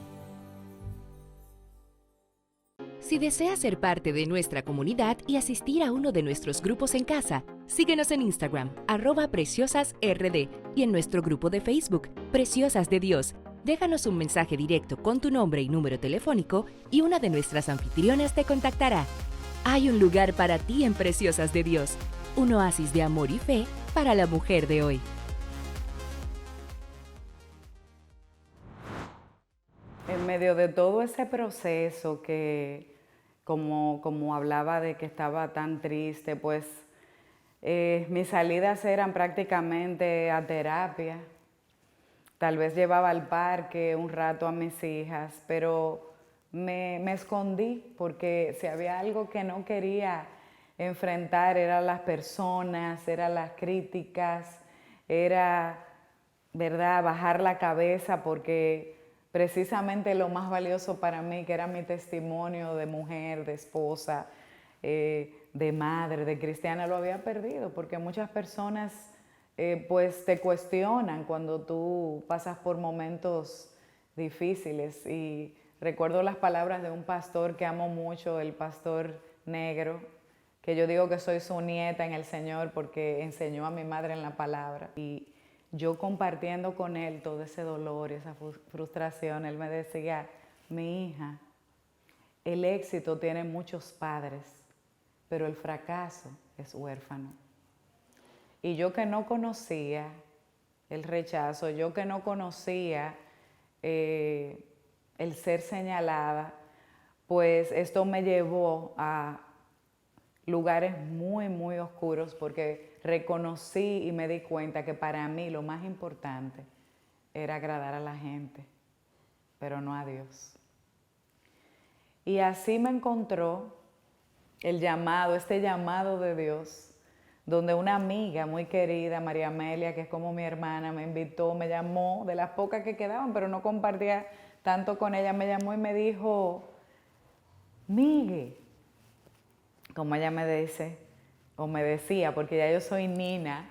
Si deseas ser parte de nuestra comunidad y asistir a uno de nuestros grupos en casa, síguenos en Instagram, @preciosasrd, y en nuestro grupo de Facebook, Preciosas de Dios. Déjanos un mensaje directo con tu nombre y número telefónico y una de nuestras anfitrionas te contactará. Hay un lugar para ti en Preciosas de Dios, un oasis de amor y fe para la mujer de hoy. En medio de todo ese proceso que, como hablaba de que estaba tan triste, pues mis salidas eran prácticamente a terapia. Tal vez llevaba al parque un rato a mis hijas, pero me escondí porque si había algo que no quería enfrentar eran las personas, eran las críticas, era, ¿verdad?, bajar la cabeza porque precisamente lo más valioso para mí, que era mi testimonio de mujer, de esposa, de madre, de cristiana, lo había perdido, porque muchas personas pues te cuestionan cuando tú pasas por momentos difíciles. Y recuerdo las palabras de un pastor que amo mucho, el pastor Negro, que yo digo que soy su nieta en el Señor porque enseñó a mi madre en la palabra. Y yo compartiendo con él todo ese dolor, esa frustración, él me decía, mi hija, el éxito tiene muchos padres, pero el fracaso es huérfano. Y yo que no conocía el rechazo, yo que no conocía el ser señalada, pues esto me llevó a lugares muy, muy oscuros porque reconocí y me di cuenta que para mí lo más importante era agradar a la gente, pero no a Dios. Y así me encontró este llamado de Dios, donde una amiga muy querida, María Amelia, que es como mi hermana, me invitó, me llamó, de las pocas que quedaban, pero no compartía tanto con ella, me llamó y me dijo, Migue, como ella me dice, o me decía, porque ya yo soy Nina,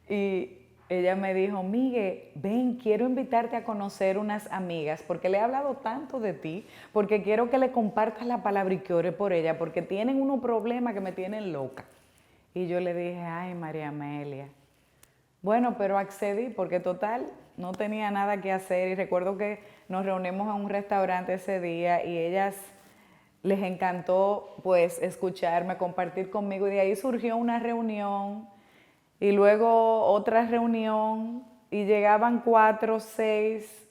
y ella me dijo, Migue, ven, quiero invitarte a conocer unas amigas, porque le he hablado tanto de ti, porque quiero que le compartas la palabra y que ore por ella, porque tienen unos problemas que me tienen loca. Y yo le dije, ay, María Amelia. Bueno, pero accedí porque total no tenía nada que hacer y recuerdo que nos reunimos en un restaurante ese día y ellas les encantó pues escucharme, compartir conmigo y de ahí surgió una reunión y luego otra reunión y llegaban 4, 6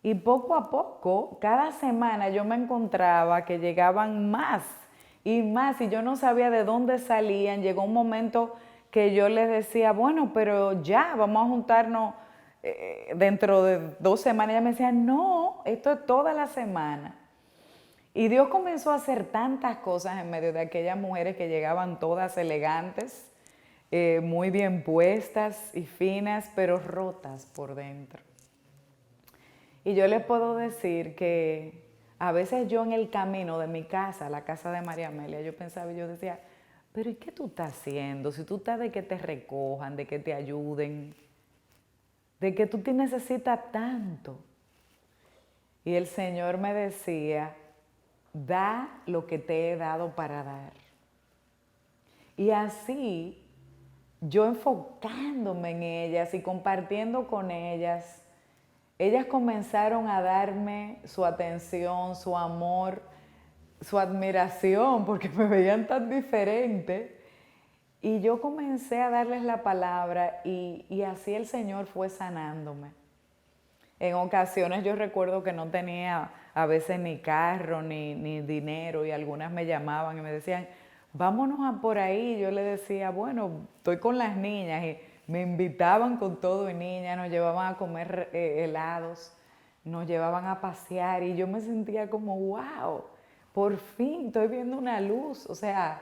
y poco a poco, cada semana yo me encontraba que llegaban más y más y yo no sabía de dónde salían. Llegó un momento que yo les decía, bueno, pero ya, vamos a juntarnos dentro de 2 semanas. Ella me decía, no, esto es toda la semana. Y Dios comenzó a hacer tantas cosas en medio de aquellas mujeres que llegaban todas elegantes, muy bien puestas y finas, pero rotas por dentro. Y yo les puedo decir que a veces yo en el camino de mi casa, la casa de María Amelia, yo pensaba y yo decía, pero ¿y qué tú estás haciendo? Si tú estás de que te recojan, de que te ayuden, de que tú te necesitas tanto. Y el Señor me decía, da lo que te he dado para dar. Y así, yo enfocándome en ellas y compartiendo con ellas, ellas comenzaron a darme su atención, su amor, su admiración, porque me veían tan diferente. Y yo comencé a darles la palabra y así el Señor fue sanándome. En ocasiones yo recuerdo que no tenía a veces ni carro, ni dinero, y algunas me llamaban y me decían, vámonos a por ahí. Yo le decía, bueno, estoy con las niñas, y me invitaban con todo y niñas, nos llevaban a comer helados, nos llevaban a pasear y yo me sentía como, wow, por fin estoy viendo una luz, o sea,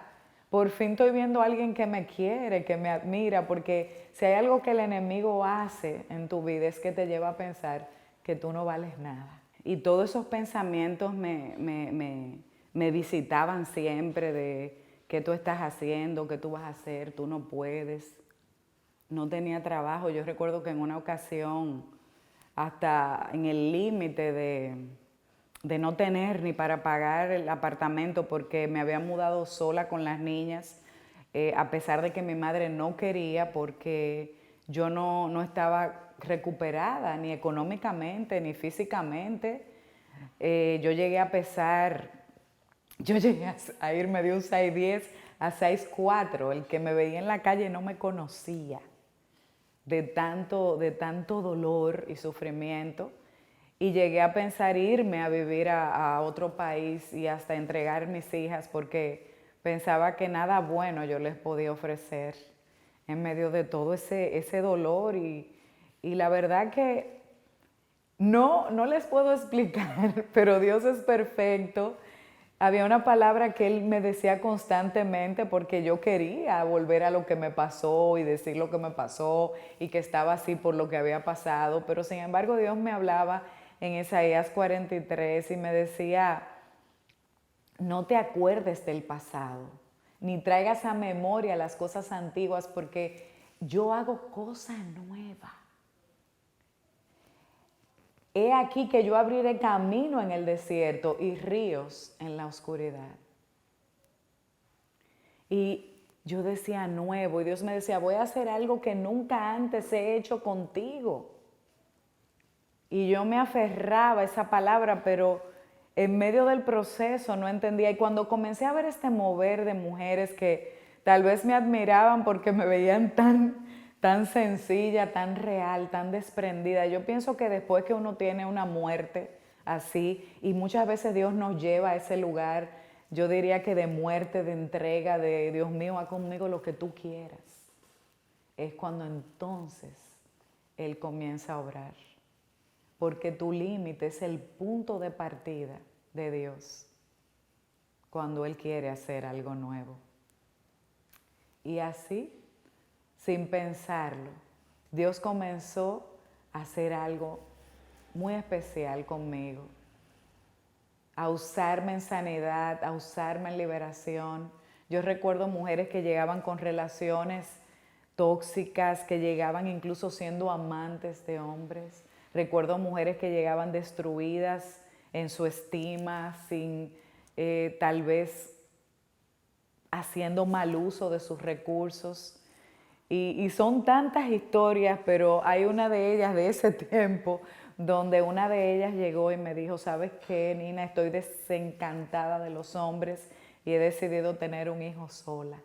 por fin estoy viendo a alguien que me quiere, que me admira, porque si hay algo que el enemigo hace en tu vida es que te lleva a pensar que tú no vales nada. Y todos esos pensamientos me visitaban siempre de qué tú estás haciendo, qué tú vas a hacer, tú no puedes. No tenía trabajo. Yo recuerdo que en una ocasión, hasta en el límite de no tener ni para pagar el apartamento porque me había mudado sola con las niñas, a pesar de que mi madre no quería porque yo no estaba recuperada ni económicamente ni físicamente. Yo llegué a pesar, yo llegué a irme de un 6'10" a 6'4". El que me veía en la calle no me conocía de tanto dolor y sufrimiento. Y llegué a pensar irme a vivir a otro país y hasta entregar mis hijas porque pensaba que nada bueno yo les podía ofrecer en medio de todo ese dolor. Y la verdad que no les puedo explicar, pero Dios es perfecto. Había una palabra que Él me decía constantemente porque yo quería volver a lo que me pasó y decir lo que me pasó y que estaba así por lo que había pasado, pero sin embargo Dios me hablaba en Isaías 43 y me decía, no te acuerdes del pasado, ni traigas a memoria las cosas antiguas porque yo hago cosa nueva. He aquí que yo abriré camino en el desierto y ríos en la oscuridad. Y yo decía nuevo y Dios me decía, voy a hacer algo que nunca antes he hecho contigo. Y yo me aferraba a esa palabra, pero en medio del proceso no entendía. Y cuando comencé a ver este mover de mujeres que tal vez me admiraban porque me veían tan sencilla, tan real, tan desprendida. Yo pienso que después que uno tiene una muerte así, y muchas veces Dios nos lleva a ese lugar, yo diría que de muerte, de entrega, de Dios mío, haz conmigo lo que tú quieras, es cuando entonces Él comienza a obrar. Porque tu límite es el punto de partida de Dios cuando Él quiere hacer algo nuevo. Y así, sin pensarlo, Dios comenzó a hacer algo muy especial conmigo. a usarme en sanidad, a usarme en liberación. Yo recuerdo mujeres que llegaban con relaciones tóxicas, que llegaban incluso siendo amantes de hombres. Recuerdo mujeres que llegaban destruidas en su estima, sin tal vez haciendo mal uso de sus recursos. Y son tantas historias, pero hay una de ellas de ese tiempo donde una de ellas llegó y me dijo, ¿sabes qué, Nina? Estoy desencantada de los hombres y he decidido tener un hijo sola.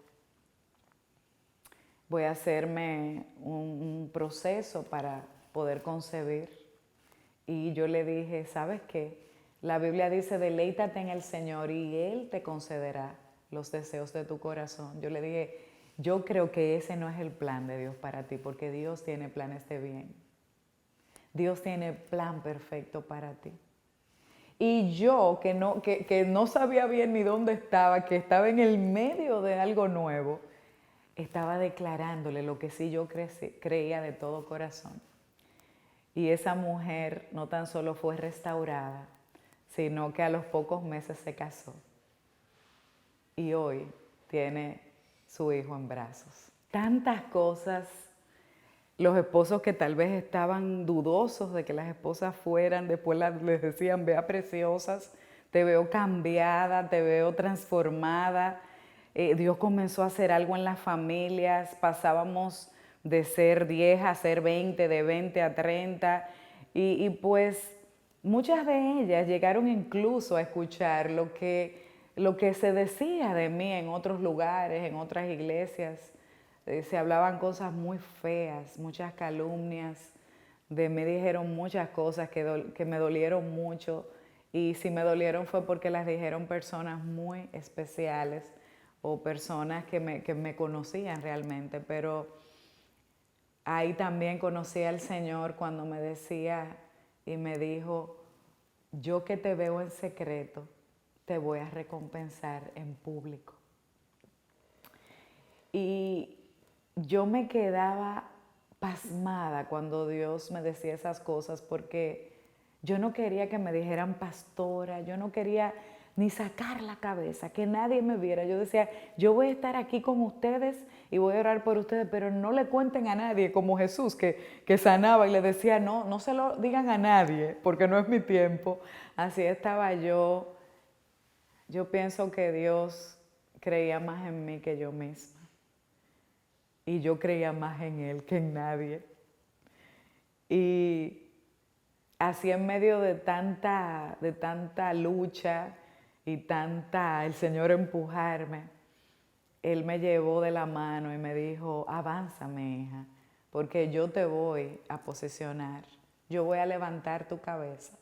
Voy a hacerme un proceso para poder concebir. Y yo le dije, ¿sabes qué? La Biblia dice, deleítate en el Señor y Él te concederá los deseos de tu corazón. Yo le dije, yo creo que ese no es el plan de Dios para ti, porque Dios tiene planes de bien. Dios tiene plan perfecto para ti. Y yo, que no sabía bien ni dónde estaba, que estaba en el medio de algo nuevo, estaba declarándole lo que sí yo creía de todo corazón. Y esa mujer no tan solo fue restaurada, sino que a los pocos meses se casó. Y hoy tiene su hijo en brazos. Tantas cosas. Los esposos que tal vez estaban dudosos de que las esposas fueran, después les decían, vea preciosas, te veo cambiada, te veo transformada. Dios comenzó a hacer algo en las familias, pasábamos de ser 10 a ser 20, de 20 a 30, y pues muchas de ellas llegaron incluso a escuchar lo que se decía de mí en otros lugares, en otras iglesias. Se hablaban cosas muy feas, muchas calumnias, de mí dijeron muchas cosas que me dolieron mucho, y si me dolieron fue porque las dijeron personas muy especiales o personas que me conocían realmente, pero ahí también conocí al Señor cuando me decía y me dijo, yo que te veo en secreto, te voy a recompensar en público. Y yo me quedaba pasmada cuando Dios me decía esas cosas, porque yo no quería que me dijeran pastora, yo no quería ni sacar la cabeza, que nadie me viera. Yo decía, yo voy a estar aquí con ustedes y voy a orar por ustedes, pero no le cuenten a nadie, como Jesús que sanaba y le decía, no se lo digan a nadie, porque no es mi tiempo. Así estaba yo. Yo pienso que Dios creía más en mí que yo misma. Y yo creía más en Él que en nadie. Y así en medio de tanta lucha y el Señor empujarme, Él me llevó de la mano y me dijo, avanza, mi hija, porque yo te voy a posicionar. Yo voy a levantar tu cabeza,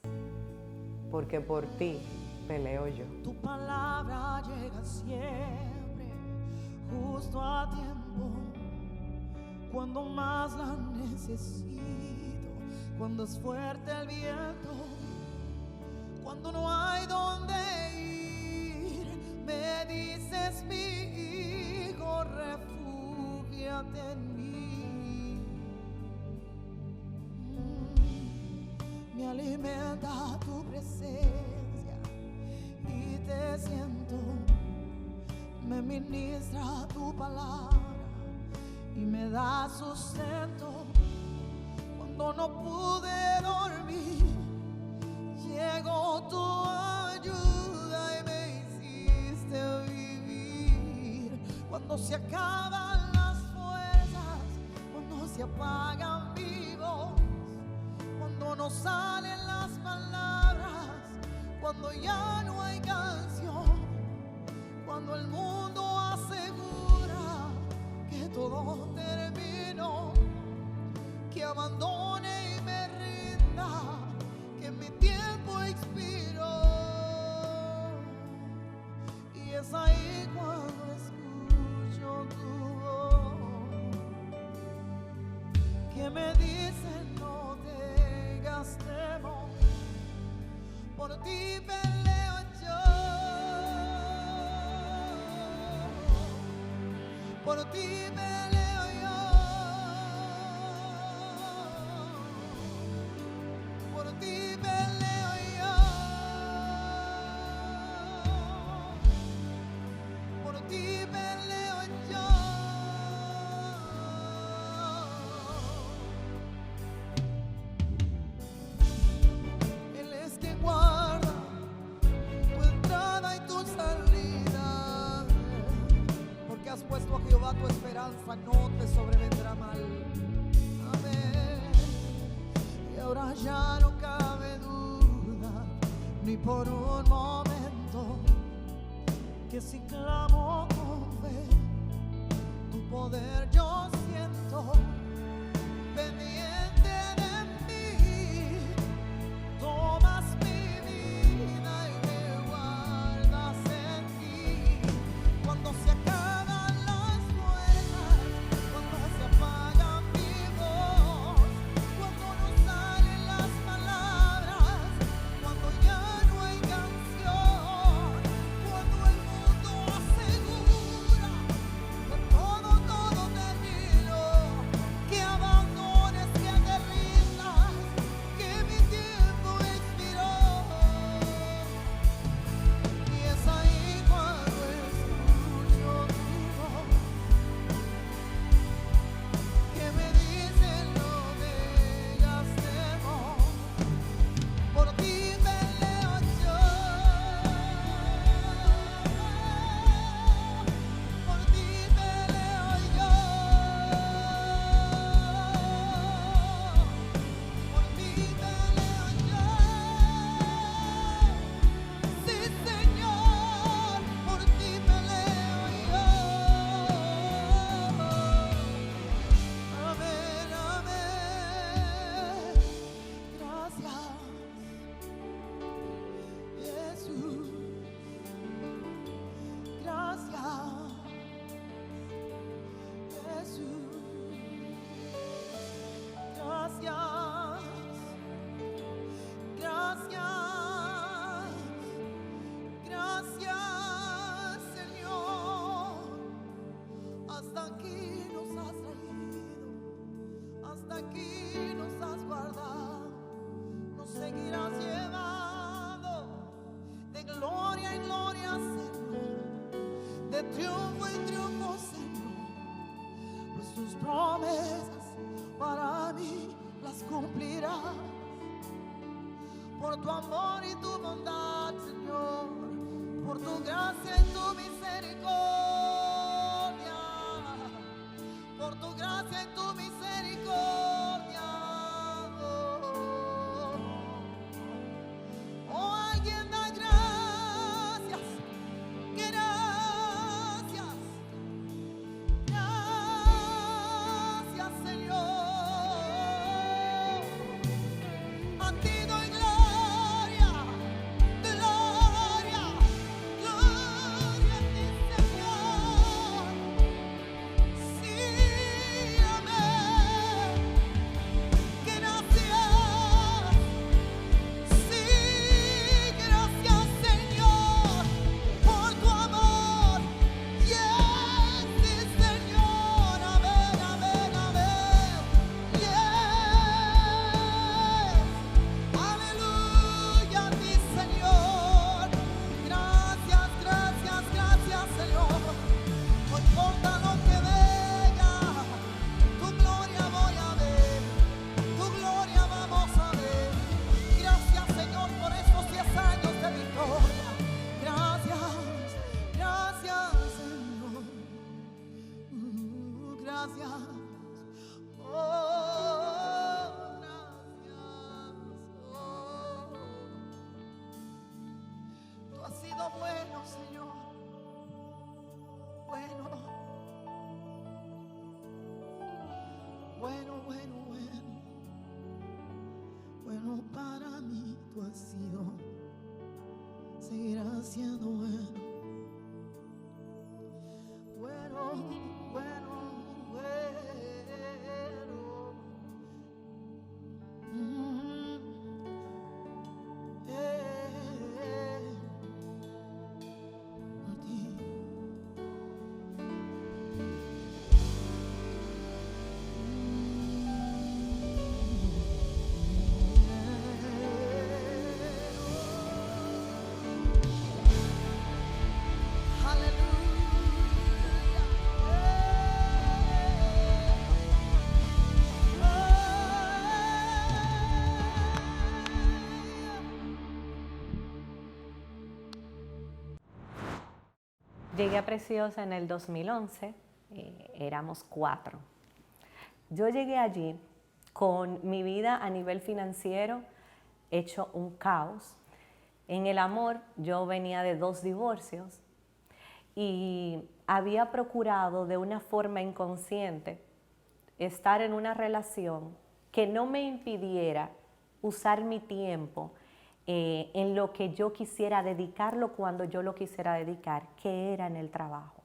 porque por ti peleo yo. Tu palabra llega siempre, justo a tiempo, cuando más la necesito, cuando es fuerte el viento, cuando no hay dónde ir, me dices, mi hijo, refúgiate en mí. Me alimenta tu presencia y te siento, me ministra tu palabra y me da sustento. Cuando no pude dormir, llegó tu ayuda y me hiciste vivir. Cuando se acaban las fuerzas, cuando se apagan mi voz, cuando no salen las palabras, cuando ya no hay canción, cuando el mundo asegura que todo terminó, que abandone y me rinda, que mi tiempo expiró. Y es ahí cuando escucho tu voz, que me dice, no tengas temor, por ti peleo yo, por ti peleo yo, por ti peleo yo. has puesto a Jehová tu esperanza, no te sobrevendrá mal. Amén. Y ahora ya no cabe duda, ni por un momento, que si clamo con fe, tu poder yo siento pendiente de mí. Tomas mi vida y me guardas en ti. Cuando se acaban las fuerzas, cuando se apaga mi voz, cuando no salen las palabras, cuando ya no hay canción, cuando el mundo asegura que todo terminó, que abandones, que te rindas, que mi tiempo expiró. Y es ahí cuando escucho tu voz, que me dice no tengas temor, por ti peleo yo, por ti peleo yo, por ti peleo yo. Sí, Señor, por ti peleo yo. Amén, amén. Gracias, Jesús. Gracias, Jesús. Gracias, gracias, gracias, Señor. Hasta aquí nos has traído, hasta aquí nos has guardado, nos seguirás llevando de gloria en gloria, Señor, de triunfo en triunfo, Señor, pues tus promesas para mí las cumplirás, por tu amor y tu bondad, Señor, por tu gracia y tu misericordia, por tu gracia y tu misericordia. Oh, alguien da gracias, gracias, gracias, Señor. A ti doy gloria, gloria, gloria a ti, Señor. Sí, amén. Gracias, sí, gracias, Señor, por tu amor. Yes, sí, Señor, amén, amén, amén. Yes, aleluya a ti, Señor. Gracias, gracias, gracias, Señor. No importa lo que venga, tu gloria voy a ver, tu gloria vamos a ver. Gracias, Señor, por estos 10 años de victoria. Gracias, gracias, Señor. Gracias. Oh, gracias. Oh. Tú has sido bueno, Señor. Bueno, bueno, bueno, bueno. Bueno para mí tú has sido, seguirás siendo bueno. Bueno, bueno, bueno. A ti. Llegué a Preciosa en el 2011, éramos 4. Yo llegué allí con mi vida a nivel financiero hecho un caos. En el amor yo venía de 2 divorcios y había procurado de una forma inconsciente estar en una relación que no me impidiera usar mi tiempo en lo que yo quisiera dedicarlo cuando yo lo quisiera dedicar, que era en el trabajo.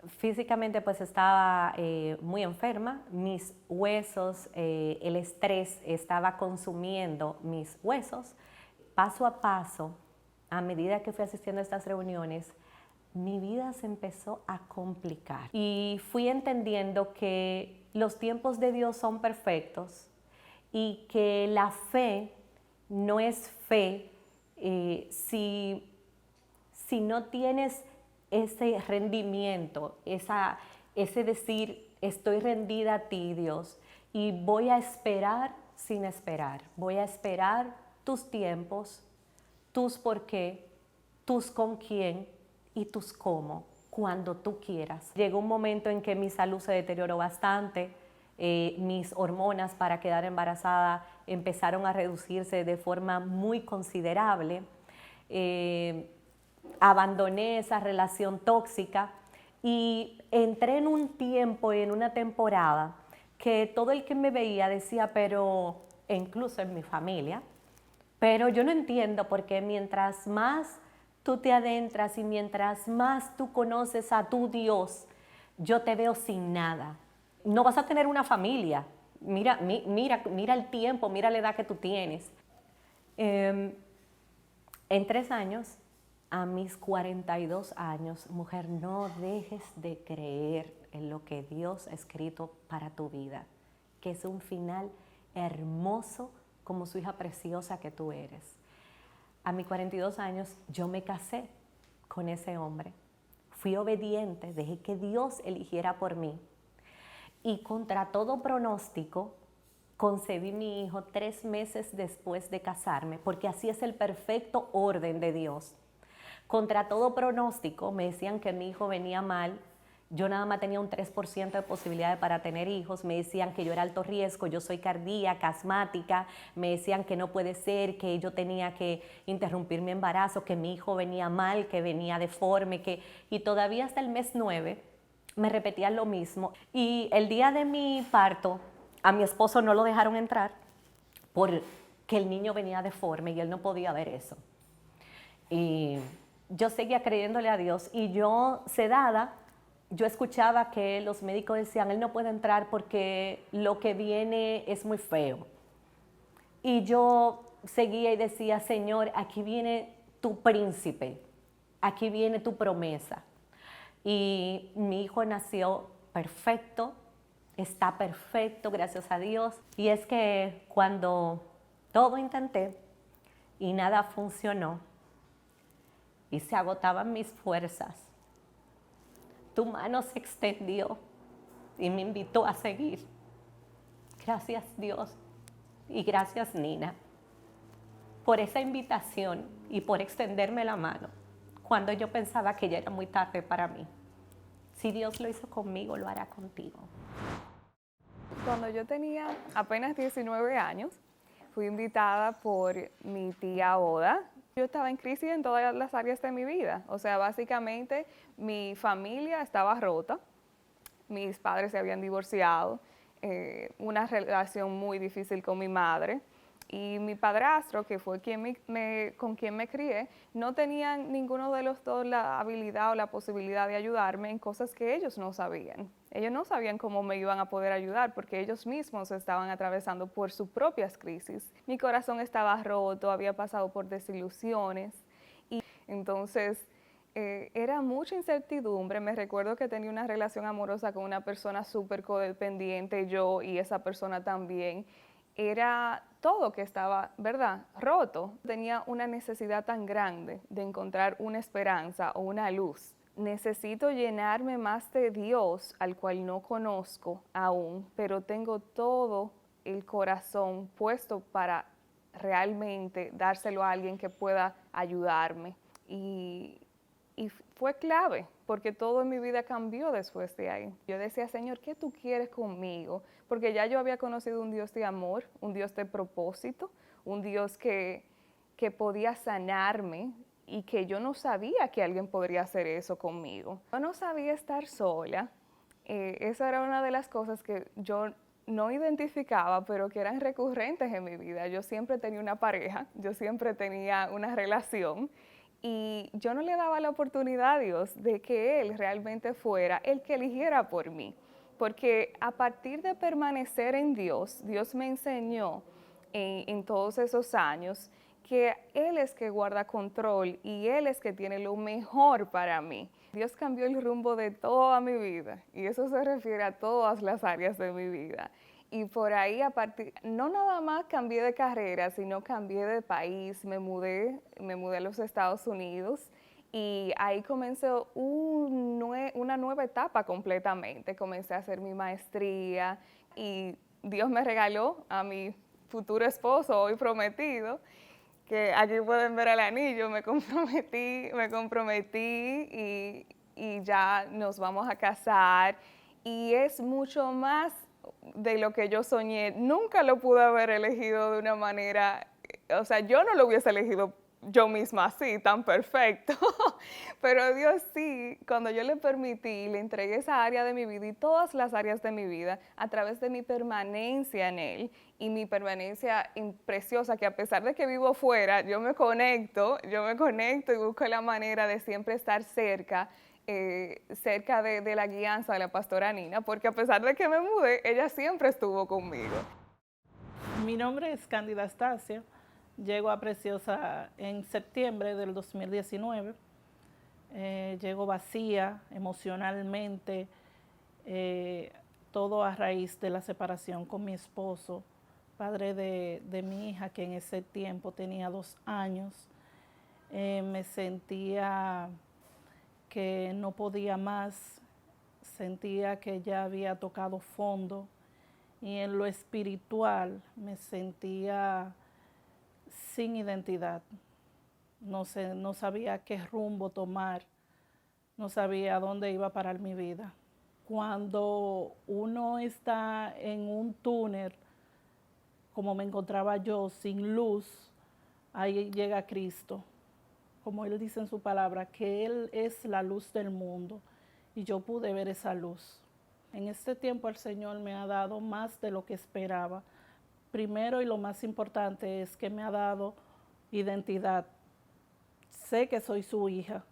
Físicamente pues estaba muy enferma, mis huesos, el estrés estaba consumiendo mis huesos. Paso a paso, a medida que fui asistiendo a estas reuniones, mi vida se empezó a complicar y fui entendiendo que los tiempos de Dios son perfectos y que la fe no es fe si no tienes ese rendimiento, ese decir, estoy rendida a ti, Dios, y voy a esperar sin esperar, voy a esperar tus tiempos, tus por qué, tus con quién y tus cómo, cuando tú quieras. Llegó un momento en que mi salud se deterioró bastante, mis hormonas para quedar embarazada empezaron a reducirse de forma muy considerable. Abandoné esa relación tóxica y entré en un tiempo y en una temporada que todo el que me veía decía, pero incluso en mi familia, pero yo no entiendo por qué mientras más tú te adentras y mientras más tú conoces a tu Dios, yo te veo sin nada. No vas a tener una familia. Mira el tiempo, mira la edad que tú tienes. En 3 años, a mis 42 años, mujer, no dejes de creer en lo que Dios ha escrito para tu vida, que es un final hermoso como su hija preciosa que tú eres. A mis 42 años yo me casé con ese hombre. Fui obediente, dejé que Dios eligiera por mí. Y contra todo pronóstico, concebí mi hijo 3 meses después de casarme, porque así es el perfecto orden de Dios. Contra todo pronóstico, me decían que mi hijo venía mal. Yo nada más tenía un 3% de posibilidades para tener hijos. Me decían que yo era alto riesgo, yo soy cardíaca, asmática. Me decían que no puede ser, que yo tenía que interrumpir mi embarazo, que mi hijo venía mal, que venía deforme. Y todavía hasta el mes 9 me repetían lo mismo. Y el día de mi parto, a mi esposo no lo dejaron entrar porque el niño venía deforme y él no podía ver eso. Y yo seguía creyéndole a Dios y yo, sedada, yo escuchaba que los médicos decían, él no puede entrar porque lo que viene es muy feo. Y yo seguía y decía, Señor, aquí viene tu príncipe, aquí viene tu promesa. Y mi hijo nació perfecto, está perfecto, gracias a Dios. Y es que cuando todo intenté y nada funcionó y se agotaban mis fuerzas, tu mano se extendió y me invitó a seguir. Gracias Dios y gracias Nina por esa invitación y por extenderme la mano cuando yo pensaba que ya era muy tarde para mí. Si Dios lo hizo conmigo, lo hará contigo. Cuando yo tenía apenas 19 años, fui invitada por mi tía Oda. Yo estaba en crisis en todas las áreas de mi vida. O sea, básicamente mi familia estaba rota, mis padres se habían divorciado, una relación muy difícil con mi madre. Y mi padrastro, que fue con quien me crié, no tenían ninguno de los dos la habilidad o la posibilidad de ayudarme en cosas que ellos no sabían. Ellos no sabían cómo me iban a poder ayudar porque ellos mismos estaban atravesando por sus propias crisis. Mi corazón estaba roto, había pasado por desilusiones y entonces era mucha incertidumbre. Me recuerdo que tenía una relación amorosa con una persona súper codependiente, yo y esa persona también. Era todo que estaba, ¿verdad?, roto. Tenía una necesidad tan grande de encontrar una esperanza o una luz. Necesito llenarme más de Dios, al cual no conozco aún, pero tengo todo el corazón puesto para realmente dárselo a alguien que pueda ayudarme. Y fue clave, porque todo en mi vida cambió después de ahí. Yo decía, Señor, ¿qué tú quieres conmigo? Porque ya yo había conocido un Dios de amor, un Dios de propósito, un Dios que podía sanarme y que yo no sabía que alguien podría hacer eso conmigo. Yo no sabía estar sola. Esa era una de las cosas que yo no identificaba, pero que eran recurrentes en mi vida. Yo siempre tenía una pareja, yo siempre tenía una relación, y yo no le daba la oportunidad a Dios de que Él realmente fuera el que eligiera por mí. Porque a partir de permanecer en Dios, Dios me enseñó en todos esos años que Él es que guarda control y Él es que tiene lo mejor para mí. Dios cambió el rumbo de toda mi vida y eso se refiere a todas las áreas de mi vida. Y por ahí, no nada más cambié de carrera, sino cambié de país, me mudé a los Estados Unidos y ahí comenzó una nueva etapa completamente. Comencé a hacer mi maestría y Dios me regaló a mi futuro esposo, hoy prometido, que aquí pueden ver el anillo, me comprometí y ya nos vamos a casar y es mucho más de lo que yo soñé. Nunca lo pude haber elegido de una manera, o sea, yo no lo hubiese elegido yo misma así, tan perfecto, pero Dios sí, cuando yo le permití, le entregué esa área de mi vida y todas las áreas de mi vida a través de mi permanencia en Él y mi permanencia preciosa, que a pesar de que vivo fuera, yo me conecto y busco la manera de siempre estar cerca de la guianza de la pastora Nina, porque a pesar de que me mudé, ella siempre estuvo conmigo. Mi nombre es Cándida Astacio. Llego a Preciosa en septiembre del 2019. Llego vacía emocionalmente, todo a raíz de la separación con mi esposo, padre de mi hija, que en ese tiempo tenía 2 años. Me sentía que no podía más, sentía que ya había tocado fondo y en lo espiritual me sentía sin identidad. No sabía qué rumbo tomar, no sabía a dónde iba a parar mi vida. Cuando uno está en un túnel, como me encontraba yo, sin luz, ahí llega Cristo. Como Él dice en su palabra, que Él es la luz del mundo, y yo pude ver esa luz. En este tiempo el Señor me ha dado más de lo que esperaba. Primero y lo más importante es que me ha dado identidad. Sé que soy su hija,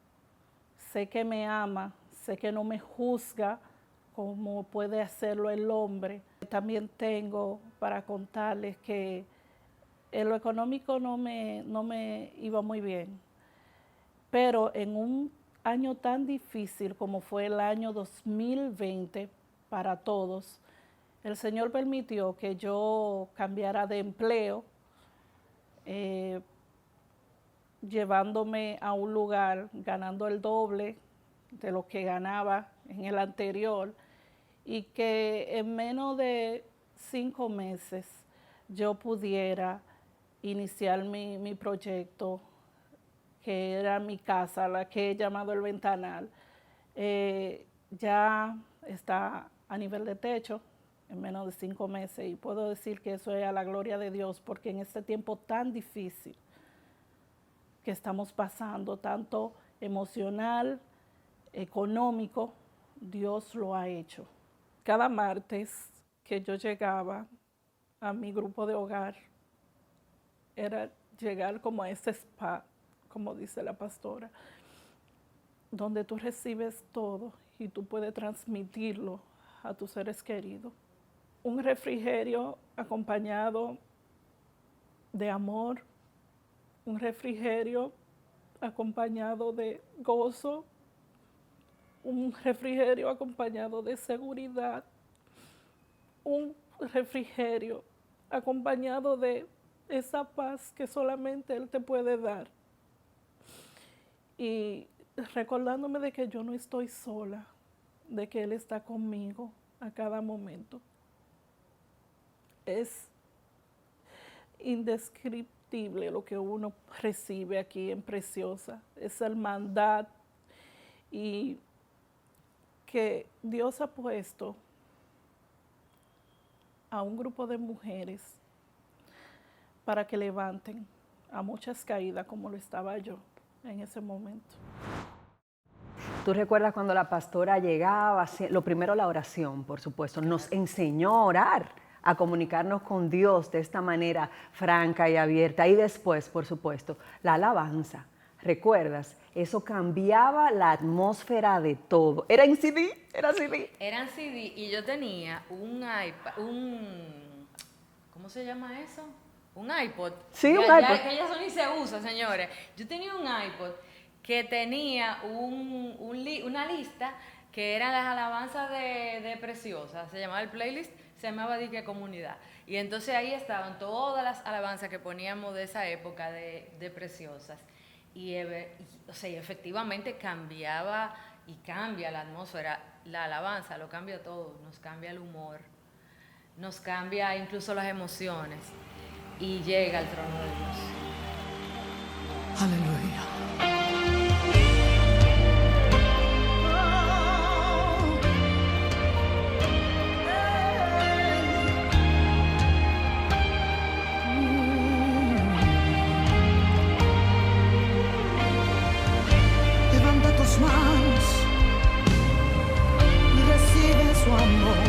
sé que me ama, sé que no me juzga como puede hacerlo el hombre. También tengo para contarles que en lo económico no me iba muy bien, pero en un año tan difícil como fue el año 2020 para todos, el Señor permitió que yo cambiara de empleo, llevándome a un lugar, ganando el doble de lo que ganaba en el anterior, y que en menos de 5 meses yo pudiera iniciar mi proyecto, que era mi casa, la que he llamado El Ventanal. Ya está a nivel de techo en menos de 5 meses, y puedo decir que eso es a la gloria de Dios, porque en este tiempo tan difícil que estamos pasando, tanto emocional, económico, Dios lo ha hecho. Cada martes que yo llegaba a mi grupo de hogar, era llegar como a ese spa, como dice la pastora, donde tú recibes todo y tú puedes transmitirlo a tus seres queridos. Un refrigerio acompañado de amor, un refrigerio acompañado de gozo, un refrigerio acompañado de seguridad, un refrigerio acompañado de esa paz que solamente Él te puede dar. Y recordándome de que yo no estoy sola, de que Él está conmigo a cada momento. Es indescriptible lo que uno recibe aquí en Preciosa, esa hermandad y que Dios ha puesto a un grupo de mujeres para que levanten a muchas caídas como lo estaba yo en ese momento. ¿Tú recuerdas cuando la pastora llegaba? Lo primero, la oración, por supuesto, nos enseñó a orar, a comunicarnos con Dios de esta manera franca y abierta. Y después, por supuesto, la alabanza. ¿Recuerdas? Eso cambiaba la atmósfera de todo. ¿Era en CD? ¿Era CD? Eran CD y yo tenía un iPad, ¿cómo se llama eso? Un iPod. Sí, un iPod. Que ya eso ni se usa, señores. Yo tenía un iPod que tenía una lista que eran las alabanzas de Preciosa. Se llamaba el playlist, se llamaba Dique Comunidad. Y entonces ahí estaban todas las alabanzas que poníamos de esa época de Preciosas. Y efectivamente cambiaba y cambia la atmósfera, la alabanza, lo cambia todo, nos cambia el humor, nos cambia incluso las emociones y llega al trono de Dios. Aleluya. Manos y recibe su amor.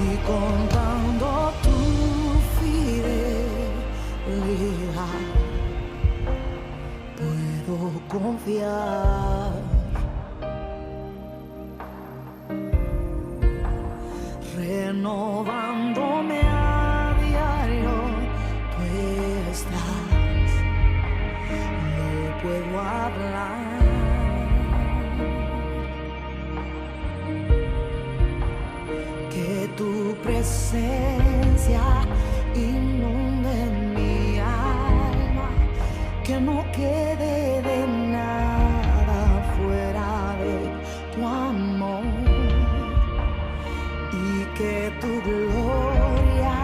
Y contando tu fidelidad, puedo confiar. Renovándome a diario, tú estás, no puedo hablar. Que tu presencia inunde mi alma, que no quede de nada fuera de tu amor. Y que tu gloria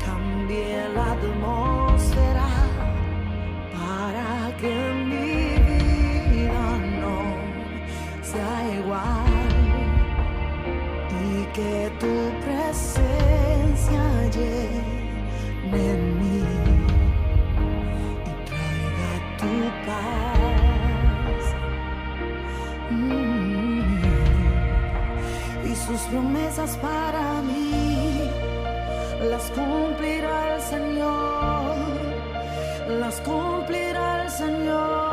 cambie la atmósfera para que mi vida no sea igual. Y que tu presencia llene mí y traiga tu paz. Y sus promesas para mí las cumplirá el Señor, las cumplirá el Señor.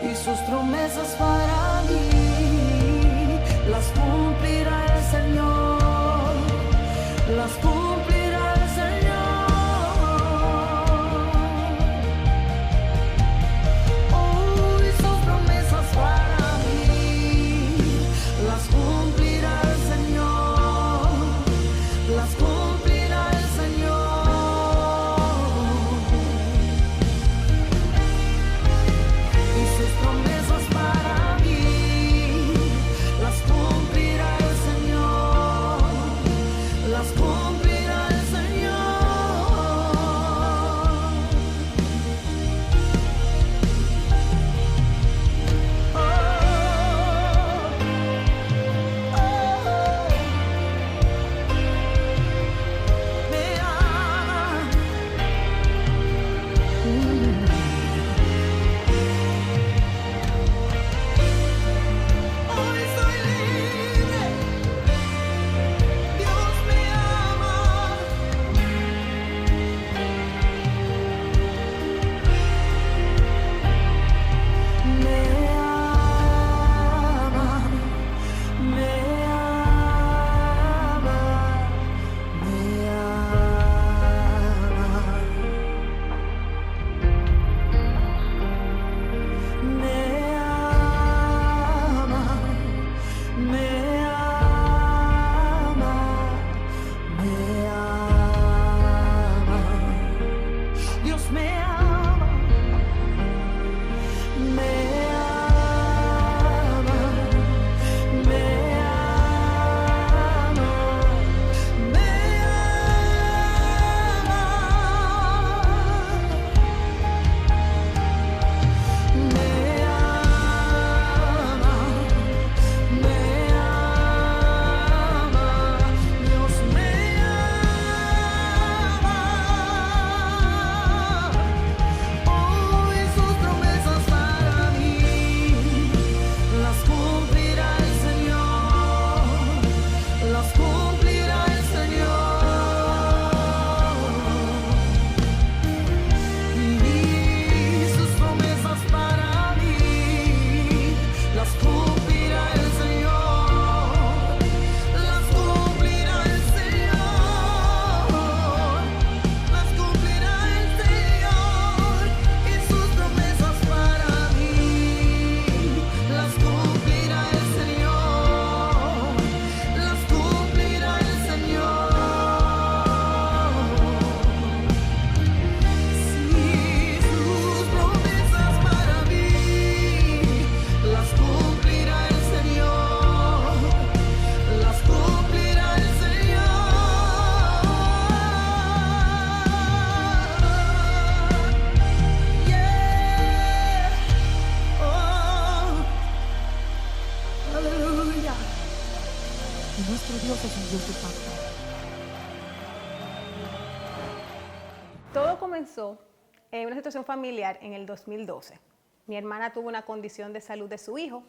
Y sus promesas para mí las cumplirá el Señor, las cumplirá el Señor. Hoy soy libre, Dios me ama. comenzó en una situación familiar en el 2012. Mi hermana tuvo una condición de salud de su hijo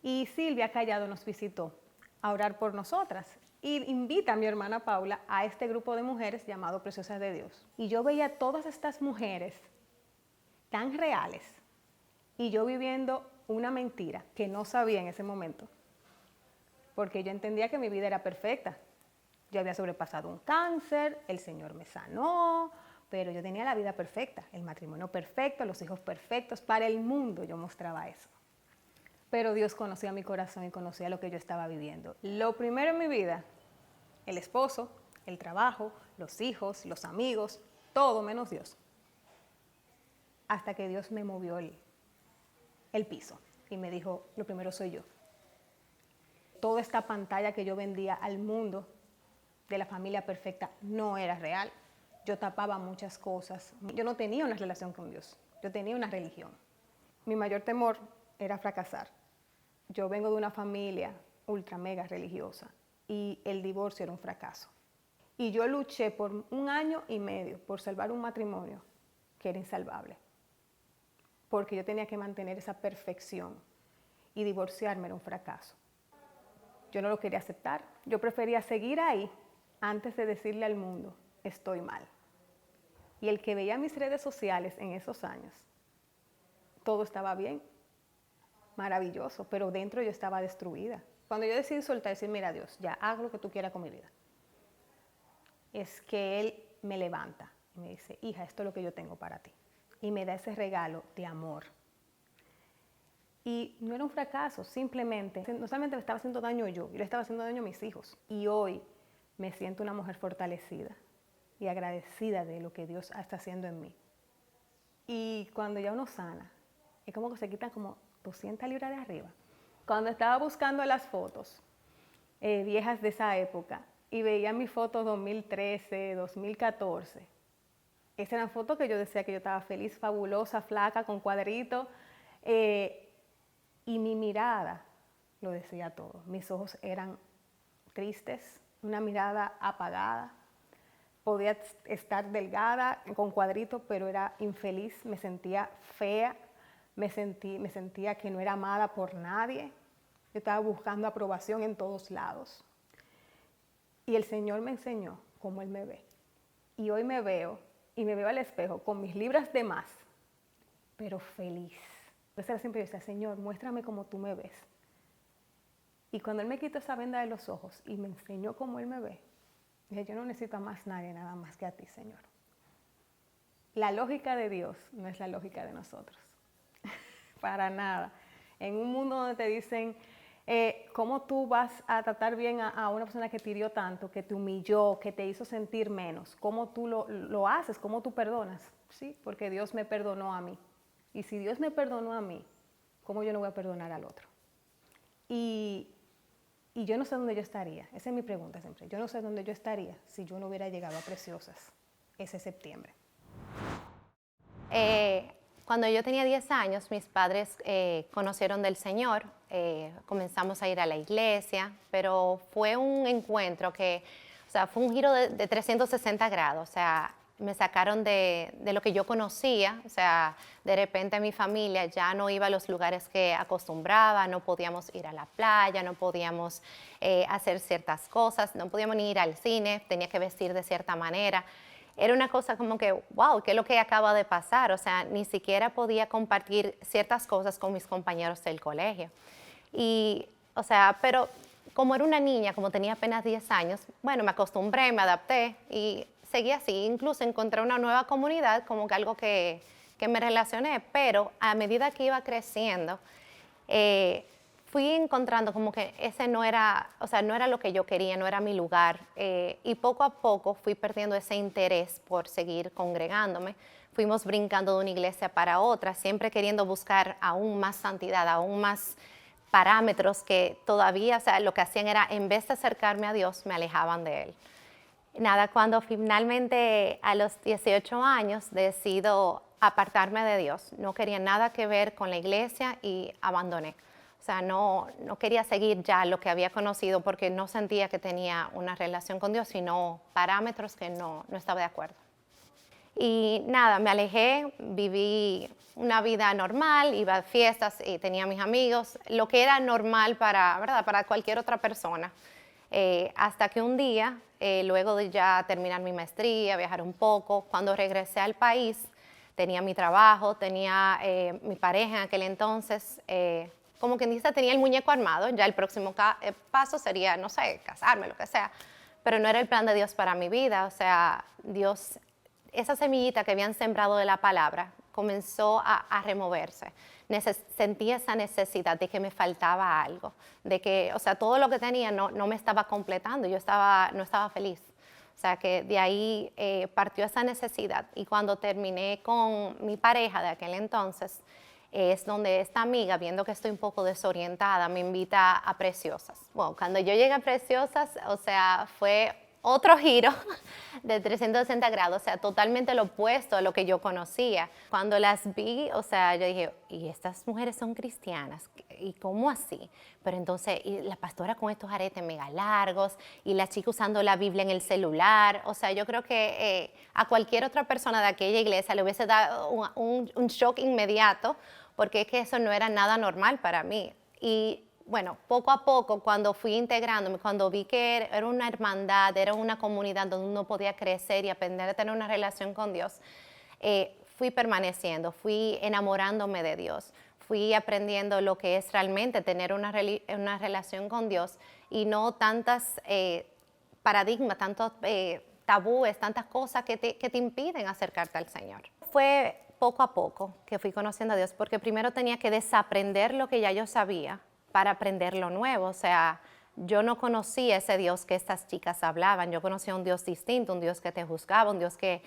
y Silvia Callado nos visitó a orar por nosotras y invita a mi hermana Paula a este grupo de mujeres llamado Preciosas de Dios. Y yo veía a todas estas mujeres tan reales y yo viviendo una mentira que no sabía en ese momento, porque yo entendía que mi vida era perfecta. Yo había sobrepasado un cáncer, el Señor me sanó, pero yo tenía la vida perfecta, el matrimonio perfecto, los hijos perfectos, para el mundo yo mostraba eso. Pero Dios conocía mi corazón y conocía lo que yo estaba viviendo. Lo primero en mi vida, el esposo, el trabajo, los hijos, los amigos, todo menos Dios. Hasta que Dios me movió el piso y me dijo, lo primero soy yo. Toda esta pantalla que yo vendía al mundo de la familia perfecta no era real. Yo tapaba muchas cosas. Yo no tenía una relación con Dios. Yo tenía una religión. Mi mayor temor era fracasar. Yo vengo de una familia ultra mega religiosa y el divorcio era un fracaso. Y yo luché por 1 año y medio por salvar un matrimonio que era insalvable. Porque yo tenía que mantener esa perfección y divorciarme era un fracaso. Yo no lo quería aceptar. Yo prefería seguir ahí antes de decirle al mundo, estoy mal. Y el que veía mis redes sociales en esos años, todo estaba bien, maravilloso, pero dentro yo estaba destruida. Cuando yo decidí soltar y decir, mira Dios, ya haz lo que tú quieras con mi vida, es que Él me levanta y me dice, hija, esto es lo que yo tengo para ti. Y me da ese regalo de amor. Y no era un fracaso, simplemente, no solamente me estaba haciendo daño yo le estaba haciendo daño a mis hijos. Y hoy me siento una mujer fortalecida y agradecida de lo que Dios está haciendo en mí. Y cuando ya uno sana, es como que se quitan como 200 libras de arriba. Cuando estaba buscando las fotos viejas de esa época y veía mis fotos 2013, 2014, esas eran fotos que yo decía que yo estaba feliz, fabulosa, flaca, con cuadritos. Y mi mirada lo decía todo. Mis ojos eran tristes, una mirada apagada. Podía estar delgada, con cuadritos, pero era infeliz, me sentía fea, me sentía que no era amada por nadie. Yo estaba buscando aprobación en todos lados. Y el Señor me enseñó cómo Él me ve. Y hoy me veo, y me veo al espejo con mis libras de más, pero feliz. Entonces siempre yo decía, Señor, muéstrame cómo tú me ves. Y cuando Él me quitó esa venda de los ojos y me enseñó cómo Él me ve, dije, yo no necesito a más nadie, nada más que a ti, Señor. La lógica de Dios no es la lógica de nosotros. Para nada. En un mundo donde te dicen, ¿cómo tú vas a tratar bien a una persona que te hirió tanto, que te humilló, que te hizo sentir menos? ¿Cómo tú lo haces? ¿Cómo tú perdonas? Sí, porque Dios me perdonó a mí. Y si Dios me perdonó a mí, ¿cómo yo no voy a perdonar al otro? Y yo no sé dónde yo estaría. Esa es mi pregunta siempre. Yo no sé dónde yo estaría si yo no hubiera llegado a Preciosas ese septiembre. Cuando yo tenía 10 años, mis padres conocieron del Señor. Comenzamos a ir a la iglesia, pero fue un encuentro que, o sea, fue un giro de 360 grados. O sea, me sacaron de lo que yo conocía, o sea, de repente mi familia ya no iba a los lugares que acostumbraba, no podíamos ir a la playa, no podíamos hacer ciertas cosas, no podíamos ni ir al cine, tenía que vestir de cierta manera. Era una cosa como que, wow, ¿qué es lo que acaba de pasar? O sea, ni siquiera podía compartir ciertas cosas con mis compañeros del colegio. Y, o sea, pero como era una niña, como tenía apenas 10 años, bueno, me acostumbré, me adapté y seguí así, incluso encontré una nueva comunidad, como que algo que me relacioné, pero a medida que iba creciendo, fui encontrando como que ese no era, o sea, no era lo que yo quería, no era mi lugar, y poco a poco fui perdiendo ese interés por seguir congregándome. Fuimos brincando de una iglesia para otra, siempre queriendo buscar aún más santidad, aún más parámetros que todavía, o sea, lo que hacían era, en vez de acercarme a Dios, me alejaban de Él. Nada, cuando finalmente a los 18 años decido apartarme de Dios, no quería nada que ver con la iglesia y abandoné. O sea, no quería seguir ya lo que había conocido porque no sentía que tenía una relación con Dios, sino parámetros que no estaba de acuerdo. Y nada, me alejé, viví una vida normal, iba a fiestas y tenía mis amigos, lo que era normal para, ¿verdad?, para cualquier otra persona. Hasta que un día, luego de ya terminar mi maestría, viajar un poco, cuando regresé al país, tenía mi trabajo, tenía mi pareja en aquel entonces, como quien dice, tenía el muñeco armado, ya el próximo paso sería, no sé, casarme, lo que sea, pero no era el plan de Dios para mi vida, o sea, Dios, esa semillita que habían sembrado de la palabra, comenzó a removerse. Sentía esa necesidad de que me faltaba algo, de que, o sea, todo lo que tenía no me estaba completando, no estaba feliz. O sea, que de ahí partió esa necesidad. Y cuando terminé con mi pareja de aquel entonces, es donde esta amiga, viendo que estoy un poco desorientada, me invita a Preciosas. Bueno, cuando yo llegué a Preciosas, o sea, fue otro giro de 360 grados, o sea, totalmente lo opuesto a lo que yo conocía. Cuando las vi, o sea, yo dije, ¿y estas mujeres son cristianas? ¿Y cómo así? Pero entonces, y la pastora con estos aretes mega largos, y la chica usando la Biblia en el celular, o sea, yo creo que a cualquier otra persona de aquella iglesia le hubiese dado un shock inmediato, porque es que eso no era nada normal para mí. Y bueno, poco a poco, cuando fui integrándome, cuando vi que era una hermandad, era una comunidad donde uno podía crecer y aprender a tener una relación con Dios, fui permaneciendo, fui enamorándome de Dios, fui aprendiendo lo que es realmente tener una relación con Dios y no tantas paradigmas, tantos tabúes, tantas cosas que te impiden acercarte al Señor. Fue poco a poco que fui conociendo a Dios, porque primero tenía que desaprender lo que ya yo sabía, para aprender lo nuevo. O sea, yo no conocía ese Dios que estas chicas hablaban, yo conocía un Dios distinto, un Dios que te juzgaba, un Dios que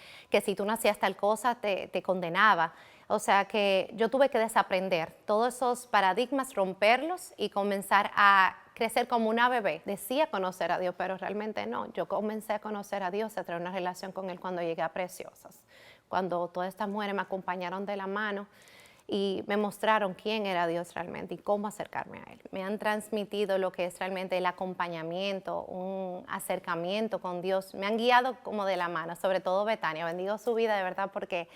si tú no hacías tal cosa te condenaba. O sea que yo tuve que desaprender todos esos paradigmas, romperlos y comenzar a crecer como una bebé. Decía conocer a Dios, pero realmente no. Yo comencé a conocer a Dios, a tener una relación con Él cuando llegué a Preciosas, cuando todas estas mujeres me acompañaron de la mano y me mostraron quién era Dios realmente y cómo acercarme a Él. Me han transmitido lo que es realmente el acompañamiento, un acercamiento con Dios. Me han guiado como de la mano, sobre todo Betania. Bendigo su vida de verdad porque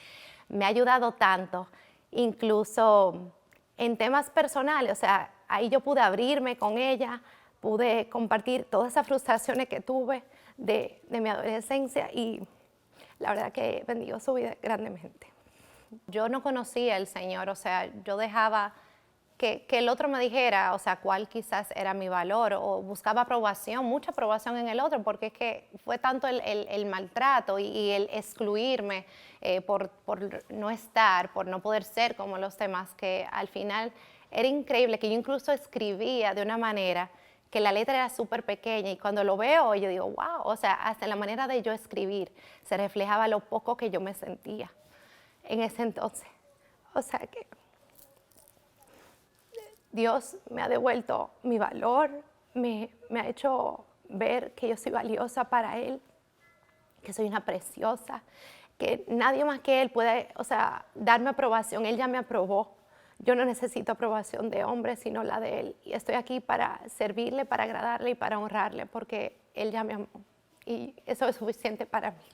me ha ayudado tanto, incluso en temas personales. O sea, ahí yo pude abrirme con ella, pude compartir todas esas frustraciones que tuve de mi adolescencia y la verdad que bendigo su vida grandemente. Yo no conocía al Señor, o sea, yo dejaba que el otro me dijera, o sea, cuál quizás era mi valor, o buscaba aprobación, mucha aprobación en el otro, porque es que fue tanto el maltrato y el excluirme por no estar, por no poder ser como los demás, que al final era increíble, que yo incluso escribía de una manera que la letra era súper pequeña y cuando lo veo yo digo, wow, o sea, hasta en la manera de yo escribir se reflejaba lo poco que yo me sentía en ese entonces. O sea que Dios me ha devuelto mi valor, me ha hecho ver que yo soy valiosa para Él, que soy una preciosa, que nadie más que Él puede, o sea, darme aprobación. Él ya me aprobó. Yo no necesito aprobación de hombre, sino la de Él. Y estoy aquí para servirle, para agradarle y para honrarle, porque Él ya me amó. Y eso es suficiente para mí.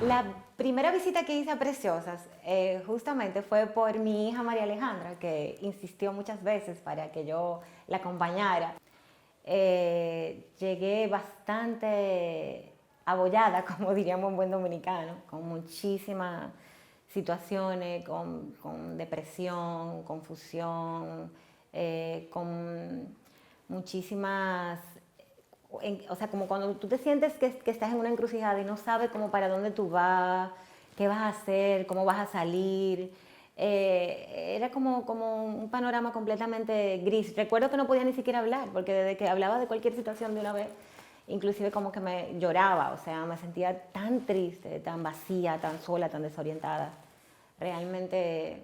La primera visita que hice a Preciosas justamente fue por mi hija María Alejandra, que insistió muchas veces para que yo la acompañara. Llegué bastante abollada, como diríamos en buen dominicano, con muchísimas situaciones, con depresión, confusión, con muchísimas... o sea, como cuando tú te sientes que estás en una encrucijada y no sabes cómo para dónde tú vas, qué vas a hacer, cómo vas a salir. Era como un panorama completamente gris. Recuerdo que no podía ni siquiera hablar, porque desde que hablaba de cualquier situación de una vez, inclusive como que me lloraba, o sea, me sentía tan triste, tan vacía, tan sola, tan desorientada. Realmente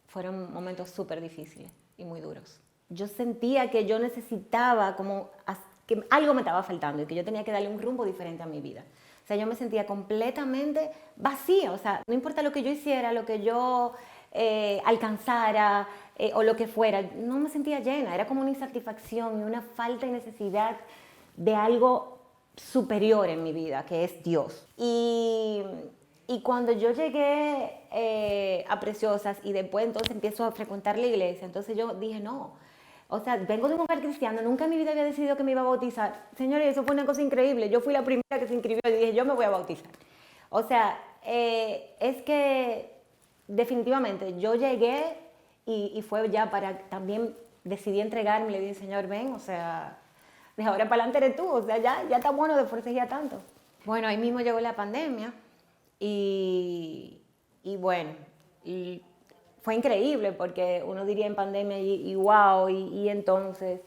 fueron momentos súper difíciles y muy duros. Yo sentía que yo necesitaba como... que algo me estaba faltando y que yo tenía que darle un rumbo diferente a mi vida. O sea, yo me sentía completamente vacía, o sea, no importa lo que yo hiciera, lo que yo alcanzara o lo que fuera, no me sentía llena, era como una insatisfacción y una falta y necesidad de algo superior en mi vida, que es Dios. Y cuando yo llegué a Preciosas y después entonces empiezo a frecuentar la iglesia, entonces yo dije, no, o sea, vengo de un hogar cristiano, nunca en mi vida había decidido que me iba a bautizar. Señores, eso fue una cosa increíble. Yo fui la primera que se inscribió y dije, yo me voy a bautizar. O sea, es que definitivamente yo llegué y fue ya para también decidí entregarme, le dije, Señor, ven, o sea, de ahora para adelante eres tú, o sea, ya está bueno de forcejear tanto. Bueno, ahí mismo llegó la pandemia y bueno, y fue increíble porque uno diría en pandemia y wow, y entonces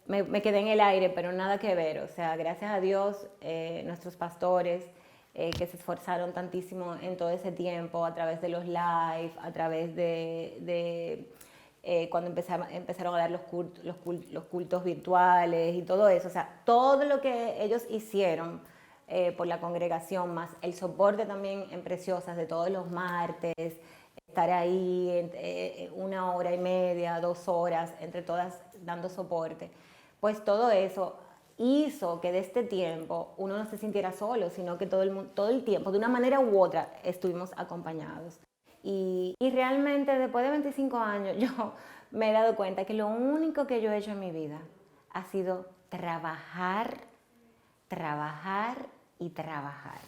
me quedé en el aire, pero nada que ver, o sea, gracias a Dios, nuestros pastores que se esforzaron tantísimo en todo ese tiempo a través de los live, a través de cuando empezaron a dar los cultos virtuales y todo eso, o sea, todo lo que ellos hicieron por la congregación, más el soporte también en Preciosas de todos los martes, estar ahí 1 hora y media, 2 horas, entre todas dando soporte, pues todo eso hizo que de este tiempo uno no se sintiera solo, sino que todo el tiempo, de una manera u otra, estuvimos acompañados. Y realmente después de 25 años yo me he dado cuenta que lo único que yo he hecho en mi vida ha sido trabajar, trabajar y trabajar.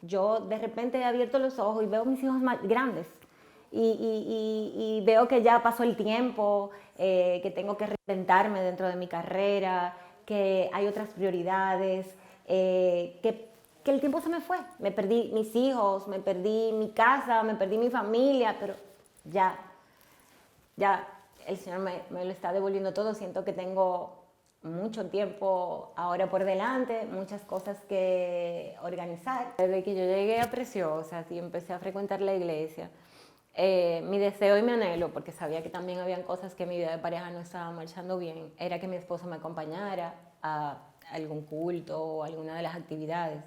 Yo de repente he abierto los ojos y veo a mis hijos más grandes y veo que ya pasó el tiempo, que tengo que reinventarme dentro de mi carrera, que hay otras prioridades, que el tiempo se me fue. Me perdí mis hijos, me perdí mi casa, me perdí mi familia, pero ya el Señor me lo está devolviendo todo. Siento que tengo mucho tiempo ahora por delante, muchas cosas que organizar. Desde que yo llegué a Preciosas y empecé a frecuentar la iglesia, mi deseo y mi anhelo, porque sabía que también habían cosas que en mi vida de pareja no estaba marchando bien, era que mi esposo me acompañara a algún culto o alguna de las actividades.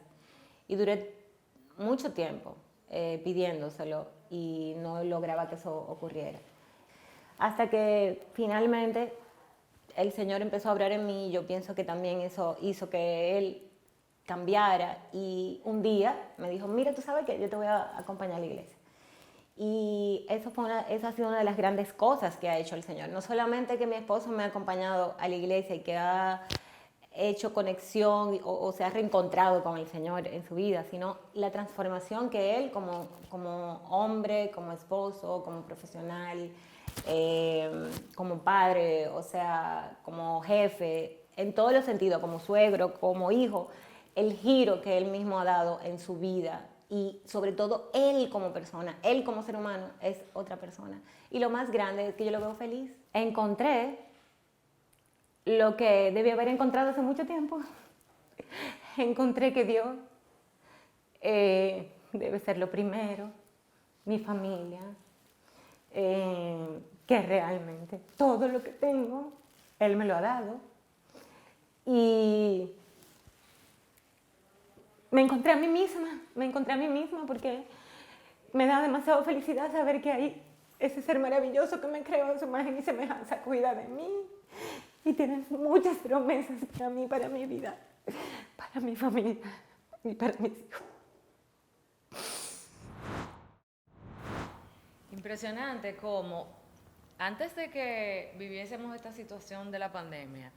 Y duré mucho tiempo pidiéndoselo y no lograba que eso ocurriera. Hasta que finalmente el Señor empezó a obrar en mí y yo pienso que también eso hizo que Él cambiara. Y un día me dijo, mira, tú sabes que yo te voy a acompañar a la iglesia. Y eso ha sido una de las grandes cosas que ha hecho el Señor. No solamente que mi esposo me ha acompañado a la iglesia y que ha hecho conexión o se ha reencontrado con el Señor en su vida, sino la transformación que Él como hombre, como esposo, como profesional, como padre, o sea, como jefe, en todos los sentidos, como suegro, como hijo, el giro que Él mismo ha dado en su vida. Y sobre todo, Él como persona, Él como ser humano, es otra persona. Y lo más grande es que yo lo veo feliz. Encontré lo que debí haber encontrado hace mucho tiempo. Encontré que Dios debe ser lo primero, mi familia, que realmente todo lo que tengo, Él me lo ha dado. Y me encontré a mí misma porque me da demasiada felicidad saber que hay ese ser maravilloso que me creó a su imagen y semejanza, cuida de mí y tiene muchas promesas para mí, para mi vida, para mi familia y para mis hijos. Impresionante cómo antes de que viviésemos esta situación de la pandemia,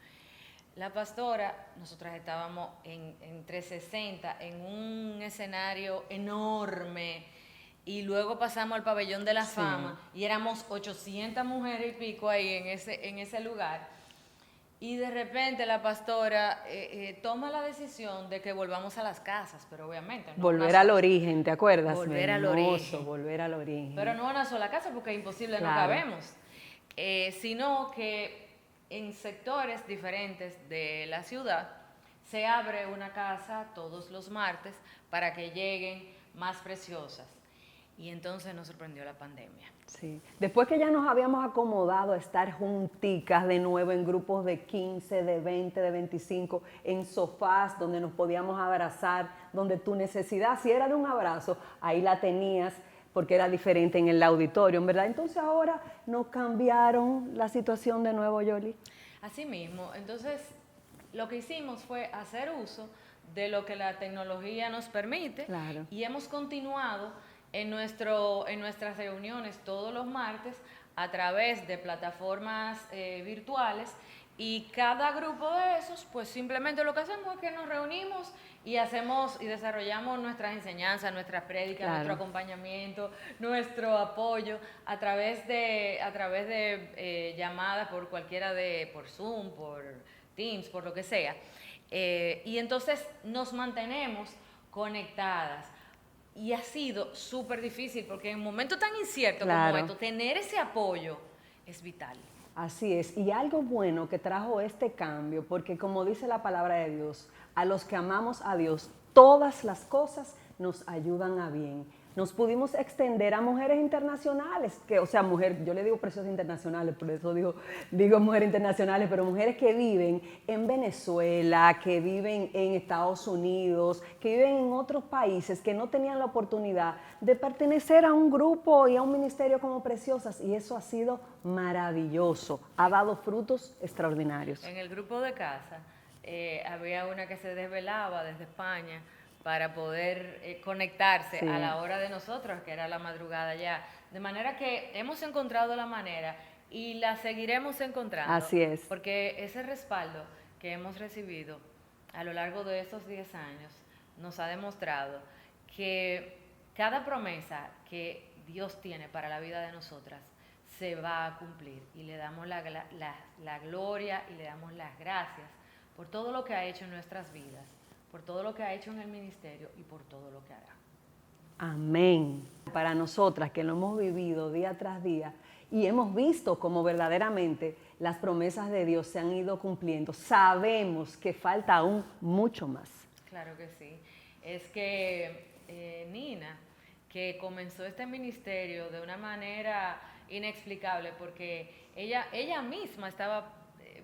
la pastora, nosotras estábamos en 360, en un escenario enorme, y luego pasamos al Pabellón de la Fama, y éramos 800 mujeres y pico ahí en ese lugar, y de repente la pastora toma la decisión de que volvamos a las casas, pero obviamente no. Volver al origen, ¿te acuerdas? Volver al origen. Volver al origen. Pero no a una sola casa, porque es imposible, claro. No cabemos, sino que en sectores diferentes de la ciudad se abre una casa todos los martes para que lleguen más Preciosas. Y entonces nos sorprendió la pandemia. Sí. Después que ya nos habíamos acomodado a estar junticas de nuevo en grupos de 15, de 20, de 25, en sofás donde nos podíamos abrazar, donde tu necesidad, si era de un abrazo, ahí la tenías, porque era diferente en el auditorio, ¿verdad? Entonces ahora nos cambiaron la situación de nuevo, Yoli. Así mismo, entonces lo que hicimos fue hacer uso de lo que la tecnología nos permite. Claro. Y hemos continuado en nuestras reuniones todos los martes a través de plataformas virtuales, y cada grupo de esos, pues simplemente lo que hacemos es que nos reunimos y hacemos y desarrollamos nuestras enseñanzas, nuestras prédicas, Claro. nuestro acompañamiento, nuestro apoyo a través de llamadas por por Zoom, por Teams, por lo que sea. Y entonces nos mantenemos conectadas. Y ha sido súper difícil porque en un momento tan incierto Claro. como esto, tener ese apoyo es vital. Así es, y algo bueno que trajo este cambio, porque como dice la palabra de Dios, a los que amamos a Dios, todas las cosas nos ayudan a bien. Nos pudimos extender a mujeres internacionales, yo le digo preciosas internacionales, por eso digo mujeres internacionales, pero mujeres que viven en Venezuela, que viven en Estados Unidos, que viven en otros países, que no tenían la oportunidad de pertenecer a un grupo y a un ministerio como Preciosas, y eso ha sido maravilloso, ha dado frutos extraordinarios. En el grupo de casa había una que se desvelaba desde España para poder conectarse Sí. a la hora de nosotros, que era la madrugada ya. De manera que hemos encontrado la manera y la seguiremos encontrando. Así es. Porque ese respaldo que hemos recibido a lo largo de estos 10 años nos ha demostrado que cada promesa que Dios tiene para la vida de nosotras se va a cumplir. Y le damos la gloria y le damos las gracias por todo lo que ha hecho en nuestras vidas, por todo lo que ha hecho en el ministerio y por todo lo que hará. Amén. Para nosotras que lo hemos vivido día tras día y hemos visto cómo verdaderamente las promesas de Dios se han ido cumpliendo, sabemos que falta aún mucho más. Claro que sí. Es que Nina, que comenzó este ministerio de una manera inexplicable, porque ella misma estaba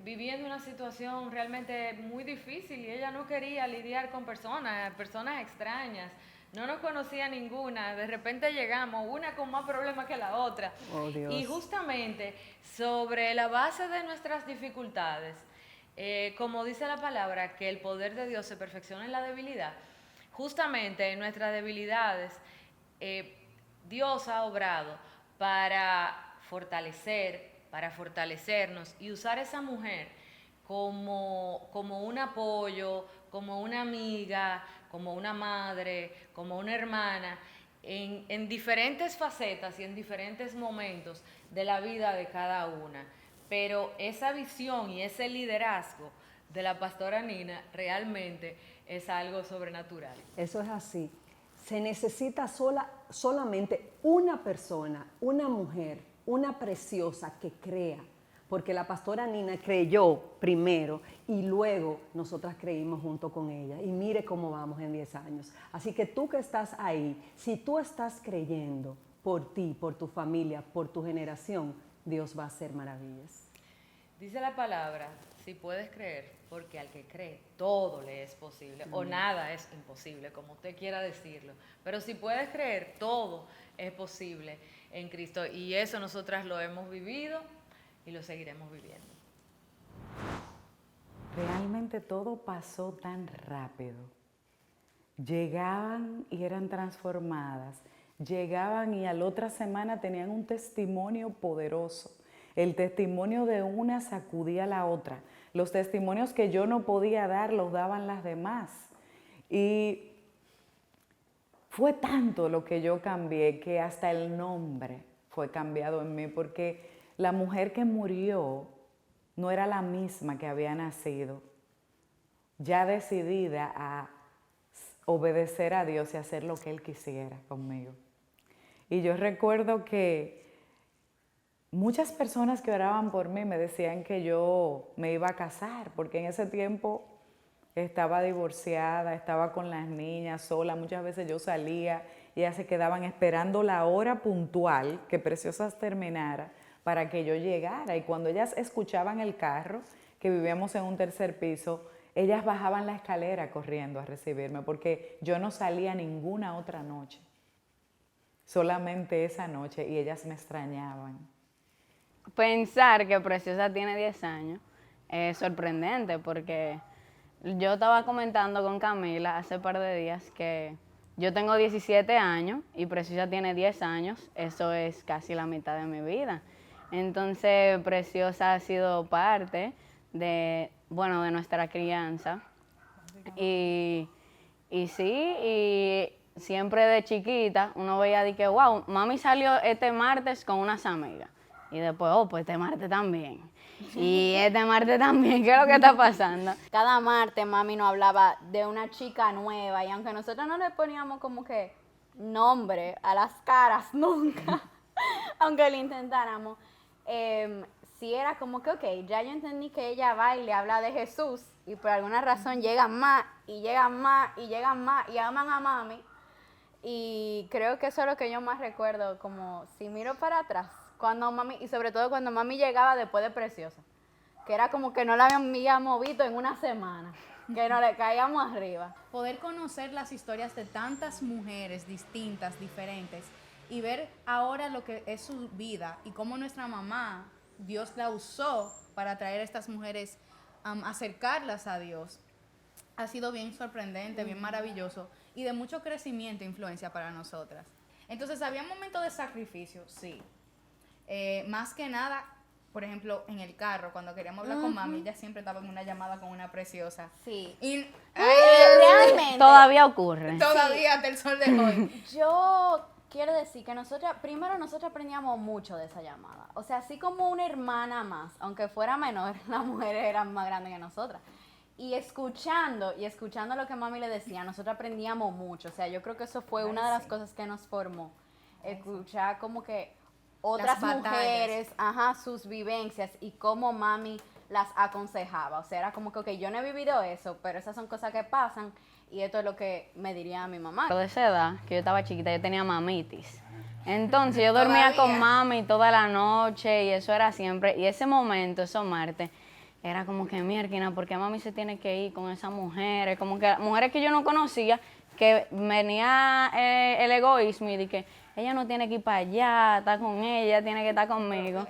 viviendo una situación realmente muy difícil y ella no quería lidiar con personas extrañas, no nos conocía ninguna, de repente llegamos, una con más problemas que la otra. Oh, Dios. Y justamente sobre la base de nuestras dificultades, como dice la palabra, que el poder de Dios se perfecciona en la debilidad, justamente en nuestras debilidades, Dios ha obrado para fortalecernos y usar esa mujer como un apoyo, como una amiga, como una madre, como una hermana, en diferentes facetas y en diferentes momentos de la vida de cada una. Pero esa visión y ese liderazgo de la pastora Nina realmente es algo sobrenatural. Eso es así. Se necesita solamente una persona, una mujer, una preciosa que crea, porque la pastora Nina creyó primero y luego nosotras creímos junto con ella. Y mire cómo vamos en 10 años. Así que tú que estás ahí, si tú estás creyendo por ti, por tu familia, por tu generación, Dios va a hacer maravillas. Dice la palabra, si puedes creer, porque al que cree todo le es posible, o nada es imposible, como usted quiera decirlo. Pero si puedes creer, todo es posible en Cristo, y eso nosotras lo hemos vivido y lo seguiremos viviendo. Realmente todo pasó tan rápido. Llegaban y eran transformadas, llegaban y a la otra semana tenían un testimonio poderoso. El testimonio de una sacudía a la otra. Los testimonios que yo no podía dar los daban las demás. Y fue tanto lo que yo cambié que hasta el nombre fue cambiado en mí, porque la mujer que murió no era la misma que había nacido, ya decidida a obedecer a Dios y hacer lo que Él quisiera conmigo. Y yo recuerdo que muchas personas que oraban por mí me decían que yo me iba a casar, porque en ese tiempo estaba divorciada, estaba con las niñas sola, muchas veces yo salía y ellas se quedaban esperando la hora puntual que Preciosas terminara para que yo llegara. Y cuando ellas escuchaban el carro, que vivíamos en un tercer piso, ellas bajaban la escalera corriendo a recibirme, porque yo no salía ninguna otra noche, solamente esa noche, y ellas me extrañaban. Pensar que Preciosa tiene 10 años es sorprendente, porque Yo estaba comentando con Camila hace par de días que yo tengo 17 años y Preciosa tiene 10 años. Eso es casi la mitad de mi vida. Entonces, Preciosa ha sido parte de, bueno, de nuestra crianza. Y sí, y siempre de chiquita uno veía de que, wow, mami salió este martes con unas amigas. Y después, oh, pues este martes también. Y este martes también, ¿qué es lo que está pasando? Cada martes mami nos hablaba de una chica nueva y aunque nosotros no le poníamos como que nombre a las caras nunca, aunque lo intentáramos, sí era como que, ok, ya yo entendí que ella va y le habla de Jesús y por alguna razón llegan más y llegan más y llegan más y aman a mami. Y creo que eso es lo que yo más recuerdo, como si miro para atrás, cuando mami, y sobre todo cuando mami llegaba después de Preciosa, que era como que no la habíamos visto en una semana, que no le caíamos arriba. Poder conocer las historias de tantas mujeres distintas, diferentes, y ver ahora lo que es su vida y cómo nuestra mamá, Dios la usó para traer a estas mujeres, acercarlas a Dios, ha sido bien sorprendente, bien maravilloso y de mucho crecimiento e influencia para nosotras. Entonces, había momentos de sacrificio, sí. Más que nada, por ejemplo, en el carro, cuando queríamos hablar con mami, ella siempre estaba en una llamada con una Preciosa. Sí. Y realmente. Todavía ocurre. Todavía hasta el sol de hoy. Yo quiero decir que nosotros aprendíamos mucho de esa llamada. O sea, así como una hermana más, aunque fuera menor, las mujeres eran más grandes que nosotras. Y escuchando lo que mami le decía, nosotros aprendíamos mucho. O sea, yo creo que eso fue una de las cosas que nos formó. Escuchar como que otras mujeres, sus vivencias y cómo mami las aconsejaba. O sea, era como que, ok, yo no he vivido eso, pero esas son cosas que pasan y esto es lo que me diría mi mamá. De esa edad, que yo estaba chiquita, yo tenía mamitis. Entonces yo dormía con mami toda la noche y eso era siempre. Y ese momento, esos martes, era como que mierda, porque mami se tiene que ir con esas mujeres, como que mujeres que yo no conocía, que venía el egoísmo y dije, ella no tiene que ir para allá, está con ella, tiene que estar conmigo.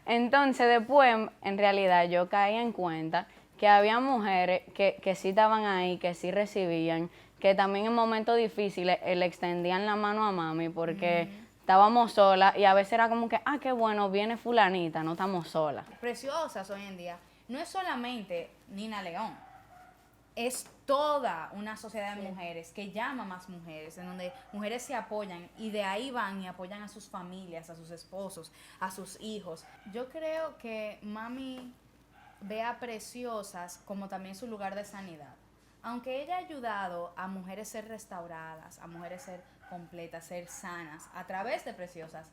Entonces después, en realidad, yo caí en cuenta que había mujeres que sí estaban ahí, que sí recibían, que también en momentos difíciles le extendían la mano a mami porque estábamos solas y a veces era como que, qué bueno, viene fulanita, no estamos solas. Preciosas hoy en día no es solamente Nina León, es toda una sociedad de mujeres que llama a más mujeres, en donde mujeres se apoyan y de ahí van y apoyan a sus familias, a sus esposos, a sus hijos. Yo creo que mami ve a Preciosas como también su lugar de sanidad. Aunque ella ha ayudado a mujeres ser restauradas, a mujeres ser completas, ser sanas a través de Preciosas,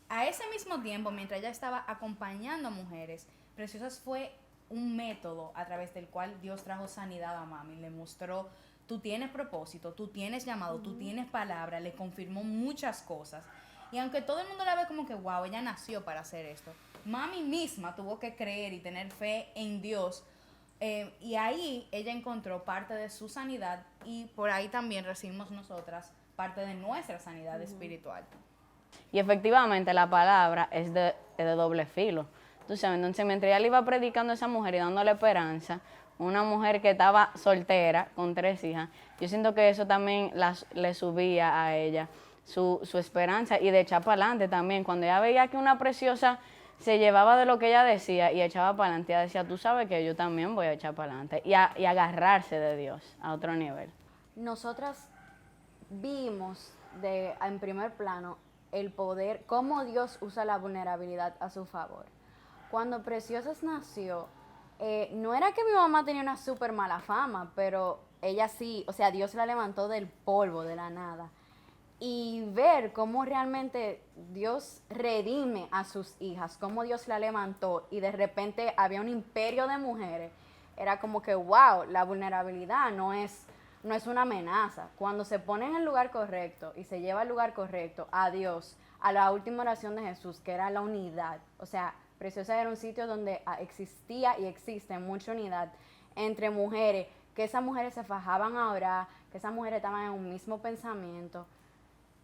a ese mismo tiempo, mientras ella estaba acompañando a mujeres, Preciosas fue un método a través del cual Dios trajo sanidad a mami, le mostró, tú tienes propósito, tú tienes llamado, tú tienes palabra, le confirmó muchas cosas. Y aunque todo el mundo la ve como que, wow, ella nació para hacer esto, mami misma tuvo que creer y tener fe en Dios, y ahí ella encontró parte de su sanidad y por ahí también recibimos nosotras parte de nuestra sanidad espiritual. Y efectivamente la palabra es de doble filo. Tú sabes, entonces mientras ella le iba predicando a esa mujer y dándole esperanza, una mujer que estaba soltera con 3 hijas, yo siento que eso también le subía a ella su esperanza y de echar para adelante también. Cuando ella veía que una Preciosa se llevaba de lo que ella decía y echaba para adelante, ella decía, tú sabes que yo también voy a echar para adelante y agarrarse de Dios a otro nivel. Nosotras vimos en primer plano el poder, cómo Dios usa la vulnerabilidad a su favor. Cuando Preciosas nació, no era que mi mamá tenía una súper mala fama, pero ella sí, o sea, Dios la levantó del polvo, de la nada. Y ver cómo realmente Dios redime a sus hijas, cómo Dios la levantó y de repente había un imperio de mujeres, era como que, wow, la vulnerabilidad no es una amenaza. Cuando se pone en el lugar correcto y se lleva al lugar correcto a Dios, a la última oración de Jesús, que era la unidad, o sea, Preciosa era un sitio donde existía y existe mucha unidad entre mujeres, que esas mujeres se fajaban a orar, que esas mujeres estaban en un mismo pensamiento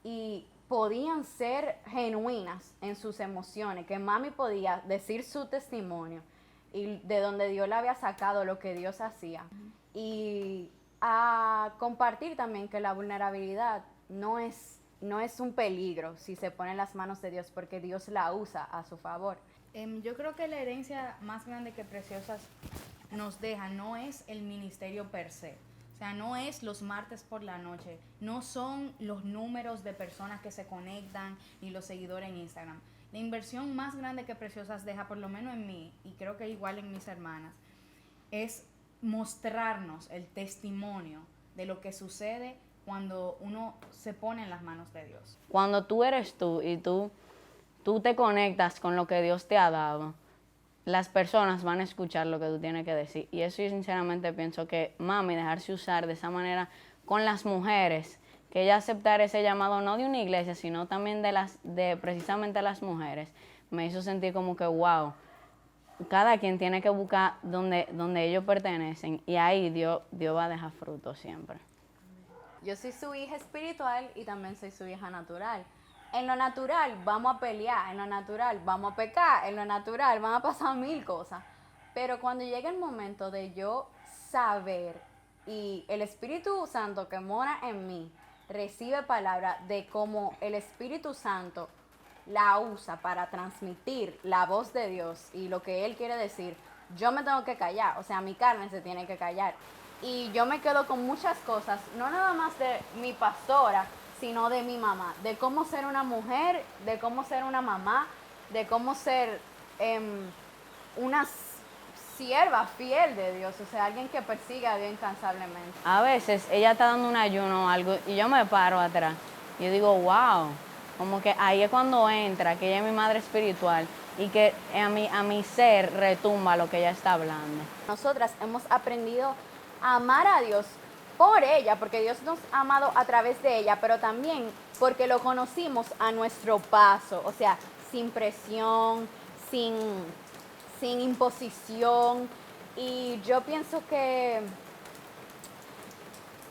y podían ser genuinas en sus emociones, que mami podía decir su testimonio y de donde Dios le había sacado lo que Dios hacía. Y a compartir también que la vulnerabilidad no es un peligro si se pone en las manos de Dios, porque Dios la usa a su favor. Yo creo que la herencia más grande que Preciosas nos deja no es el ministerio per se. O sea, no es los martes por la noche, no son los números de personas que se conectan ni los seguidores en Instagram. La inversión más grande que Preciosas deja, por lo menos en mí, y creo que igual en mis hermanas, es mostrarnos el testimonio de lo que sucede cuando uno se pone en las manos de Dios. Cuando tú eres tú y tú te conectas con lo que Dios te ha dado, las personas van a escuchar lo que tú tienes que decir. Y eso yo sinceramente pienso que mami, dejarse usar de esa manera con las mujeres, que ella aceptar ese llamado no de una iglesia, sino también de precisamente las mujeres, me hizo sentir como que wow, cada quien tiene que buscar donde ellos pertenecen, y ahí Dios va a dejar fruto siempre. Yo soy su hija espiritual y también soy su hija natural. En lo natural vamos a pelear, en lo natural vamos a pecar, en lo natural van a pasar 1000 cosas. Pero cuando llega el momento de yo saber y el Espíritu Santo que mora en mí recibe palabra de cómo el Espíritu Santo la usa para transmitir la voz de Dios y lo que Él quiere decir, yo me tengo que callar, o sea, mi carne se tiene que callar. Y yo me quedo con muchas cosas, no nada más de mi pastora, sino de mi mamá, de cómo ser una mujer, de cómo ser una mamá, de cómo ser una sierva fiel de Dios, o sea, alguien que persiga a Dios incansablemente. A veces ella está dando un ayuno o algo y yo me paro atrás. Yo digo, wow, como que ahí es cuando entra, que ella es mi madre espiritual y que a mi ser retumba lo que ella está hablando. Nosotras hemos aprendido a amar a Dios por ella, porque Dios nos ha amado a través de ella, pero también porque lo conocimos a nuestro paso, o sea, sin presión, sin imposición. Y yo pienso que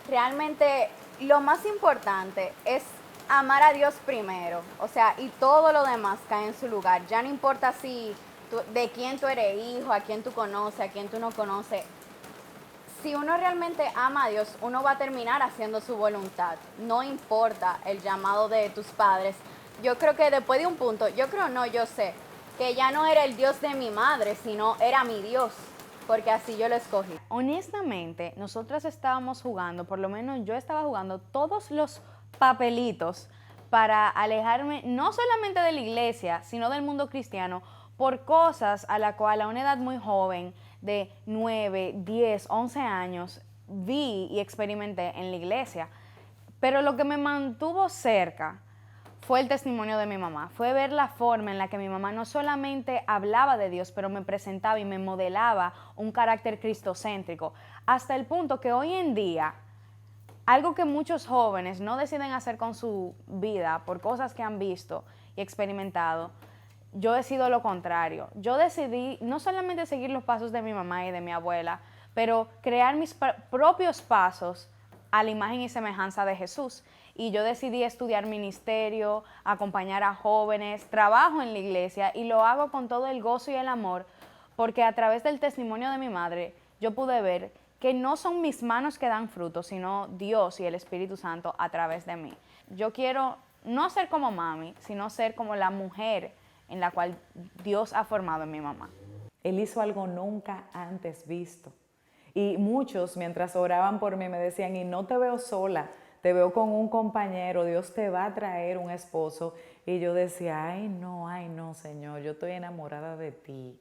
realmente lo más importante es amar a Dios primero, o sea, y todo lo demás cae en su lugar. Ya no importa de quién tú eres hijo, a quién tú conoces, a quién tú no conoces. Si uno realmente ama a Dios, uno va a terminar haciendo su voluntad. No importa el llamado de tus padres. Yo creo que después de un punto, yo sé que ya no era el Dios de mi madre, sino era mi Dios, porque así yo lo escogí. Honestamente, nosotras estábamos jugando, por lo menos yo estaba jugando todos los papelitos para alejarme no solamente de la iglesia, sino del mundo cristiano, por cosas a la cual a una edad muy joven, de 9, 10, 11 años, vi y experimenté en la iglesia. Pero lo que me mantuvo cerca fue el testimonio de mi mamá, fue ver la forma en la que mi mamá no solamente hablaba de Dios, pero me presentaba y me modelaba un carácter cristocéntrico, hasta el punto que hoy en día, algo que muchos jóvenes no deciden hacer con su vida por cosas que han visto y experimentado, yo he sido lo contrario. Yo decidí no solamente seguir los pasos de mi mamá y de mi abuela, pero crear mis propios pasos a la imagen y semejanza de Jesús. Y yo decidí estudiar ministerio, acompañar a jóvenes, trabajo en la iglesia y lo hago con todo el gozo y el amor, porque a través del testimonio de mi madre yo pude ver que no son mis manos que dan fruto, sino Dios y el Espíritu Santo a través de mí. Yo quiero no ser como mami, sino ser como la mujer en la cual Dios ha formado en mi mamá. Él hizo algo nunca antes visto. Y muchos, mientras oraban por mí, me decían, y no te veo sola, te veo con un compañero, Dios te va a traer un esposo. Y yo decía, ay no, Señor, yo estoy enamorada de ti.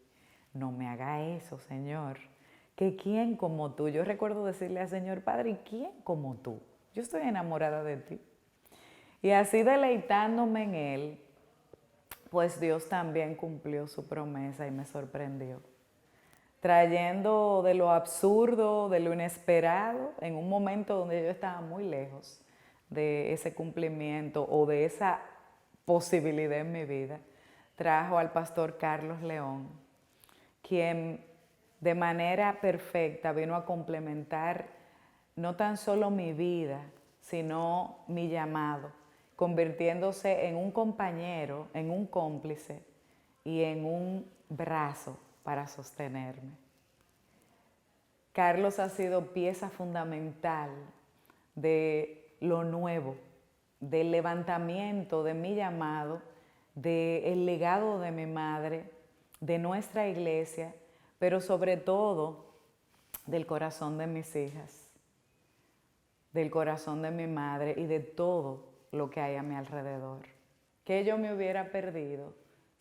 No me haga eso, Señor. Que quién como tú. Yo recuerdo decirle al Señor, Padre, ¿y quién como tú? Yo estoy enamorada de ti. Y así deleitándome en Él, pues Dios también cumplió su promesa y me sorprendió, trayendo de lo absurdo, de lo inesperado, en un momento donde yo estaba muy lejos de ese cumplimiento o de esa posibilidad en mi vida, trajo al pastor Carlos León, quien de manera perfecta vino a complementar no tan solo mi vida, sino mi llamado, convirtiéndose en un compañero, en un cómplice y en un brazo para sostenerme. Carlos ha sido pieza fundamental de lo nuevo, del levantamiento de mi llamado, del legado de mi madre, de nuestra iglesia, pero sobre todo del corazón de mis hijas, del corazón de mi madre y de todo lo que hay a mi alrededor. ¿Qué yo me hubiera perdido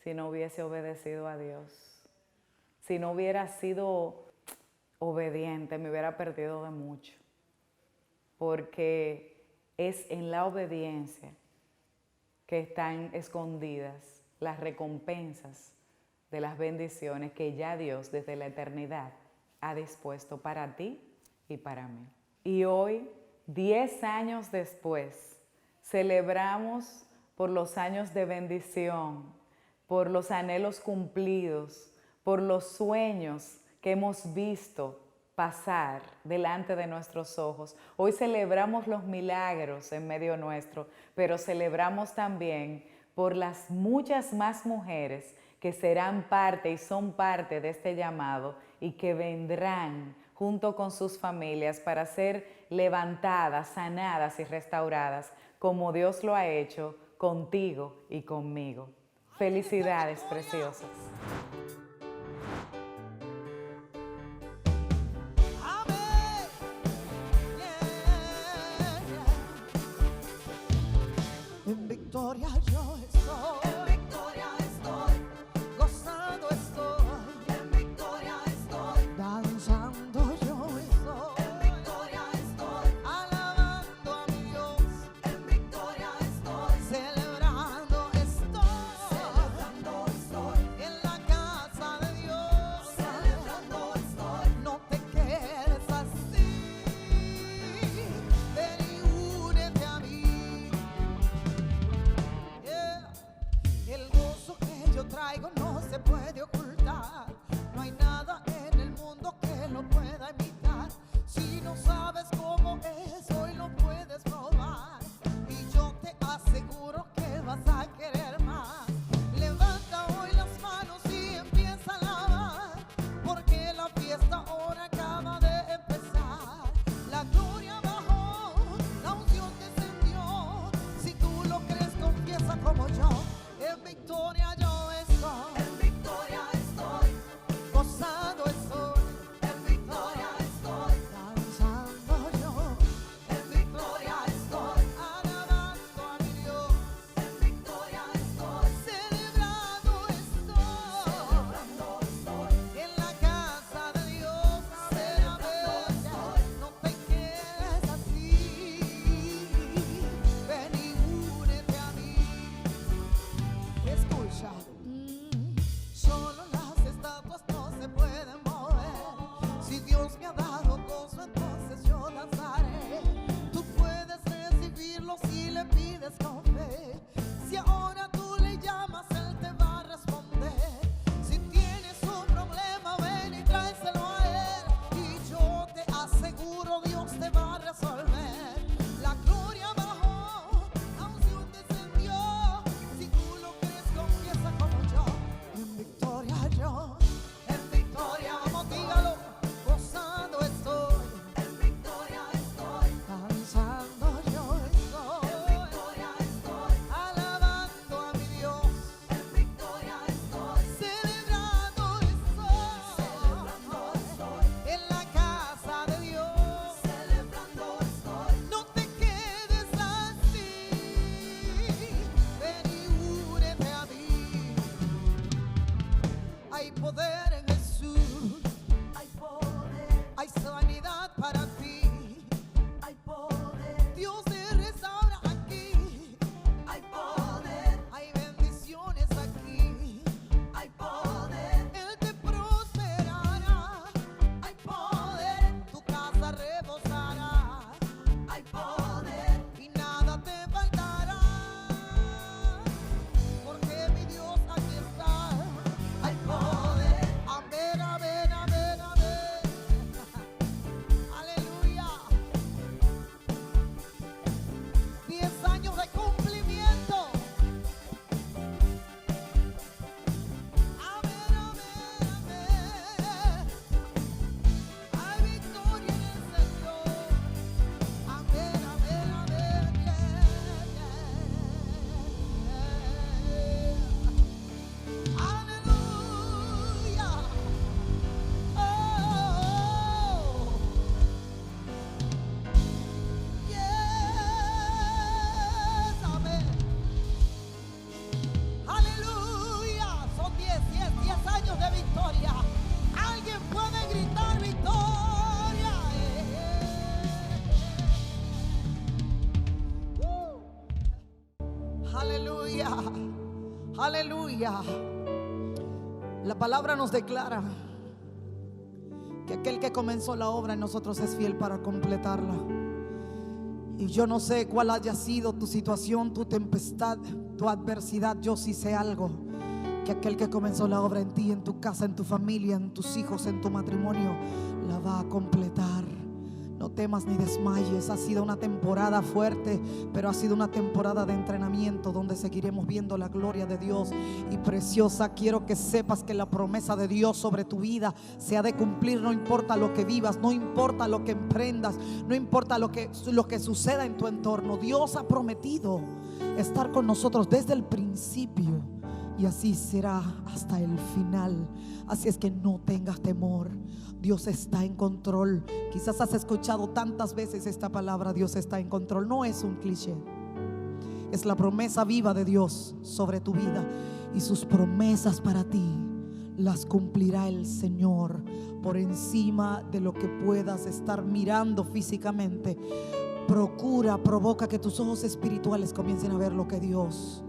si no hubiese obedecido a Dios? Si no hubiera sido obediente, me hubiera perdido de mucho. Porque es en la obediencia que están escondidas las recompensas de las bendiciones que ya Dios desde la eternidad ha dispuesto para ti y para mí. Y hoy, 10 años después, celebramos por los años de bendición, por los anhelos cumplidos, por los sueños que hemos visto pasar delante de nuestros ojos. Hoy celebramos los milagros en medio nuestro, pero celebramos también por las muchas más mujeres que serán parte y son parte de este llamado y que vendrán junto con sus familias para ser levantadas, sanadas y restauradas, como Dios lo ha hecho contigo y conmigo. Felicidades, preciosas. En victoria yo estoy, en victoria estoy, gozando estoy, en victoria estoy, danzando yo estoy, en victoria estoy, alabando a mi Dios, en victoria estoy, celebrando estoy, en la casa de Dios, celebrando estoy, no te quedes así, ven y únete a mí. El gozo que yo traigo no se puede ocultar. No hay nada en el mundo que lo pueda imitar. Si no sabes cómo es, hoy lo puedes probar. Y yo te aseguro que vas a querer más. Levanta hoy las manos y empieza a alabar, porque la fiesta ahora acaba de empezar. La gloria bajó, la unción descendió. Si tú lo crees, confiesa como yo. En victoria yo estoy, en victoria estoy, gozando estoy, en victoria estoy, danzando yo, en victoria estoy, alabando a mi Dios, en victoria estoy, celebrando estoy, en la casa de Dios, celebrando, no te quedes así, ven y únete a mí. Escucha, solo las estatuas no se pueden mover. Si Dios me ha dado gozo, entonces yo danzaré. Tú puedes recibirlo si le pides con fe. Si ahora tú le llamas, Él te va a responder. Si tienes un problema, ven y tráeselo a Él. Y yo te aseguro, Dios te va a resolver. La gloria bajó, la unción descendió. Si tú lo crees, confiesa como yo. En victoria yo, en victoria, vamos, dígalo, gozando estoy, en victoria estoy, danzando yo estoy, en victoria estoy, alabando a mi Dios, en victoria estoy, celebrando estoy, en la casa de Dios, celebrando estoy, Aleluya. Aleluya. La palabra nos declara que aquel que comenzó la obra en nosotros es fiel para completarla. Y yo no sé cuál haya sido tu situación, tu tempestad, tu adversidad. Yo sí sé algo, que aquel que comenzó la obra en ti, en tu casa, en tu familia, en tus hijos, en tu matrimonio, la va a completar. No temas ni desmayes. Ha sido una temporada fuerte, pero ha sido una temporada de entrenamiento donde seguiremos viendo la gloria de Dios. Y preciosa, quiero que sepas que la promesa de Dios sobre tu vida se ha de cumplir. No importa lo que vivas, no importa lo que emprendas, no importa lo que suceda en tu entorno. Dios ha prometido estar con nosotros desde el principio, y así será hasta el final. Así es que no tengas temor. Dios está en control. Quizás has escuchado tantas veces esta palabra: Dios está en control. No es un cliché, es la promesa viva de Dios sobre tu vida. Y sus promesas para ti las cumplirá el Señor, por encima de lo que puedas estar mirando físicamente. Provoca que tus ojos espirituales comiencen a ver lo que Dios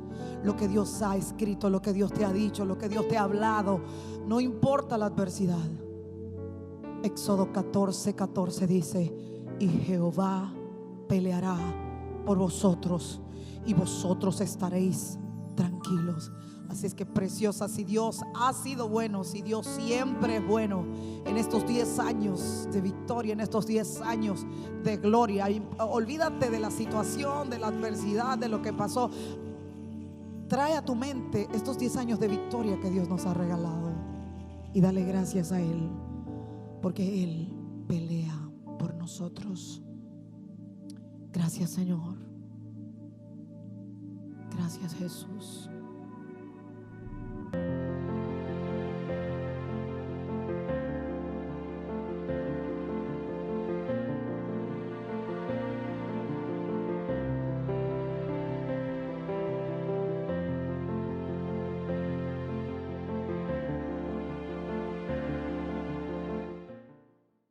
ha escrito, lo que Dios te ha dicho, lo que Dios te ha hablado. No importa la adversidad. Éxodo 14:14 dice: y Jehová peleará por vosotros y vosotros estaréis tranquilos. Así es que, preciosa, si Dios ha sido bueno, si Dios siempre es bueno, en estos 10 años de victoria, en estos 10 años de gloria, olvídate de la situación, de la adversidad, de lo que pasó. Trae a tu mente estos 10 años de victoria que Dios nos ha regalado y dale gracias a Él, porque Él pelea por nosotros. Gracias, Señor. Gracias, Jesús.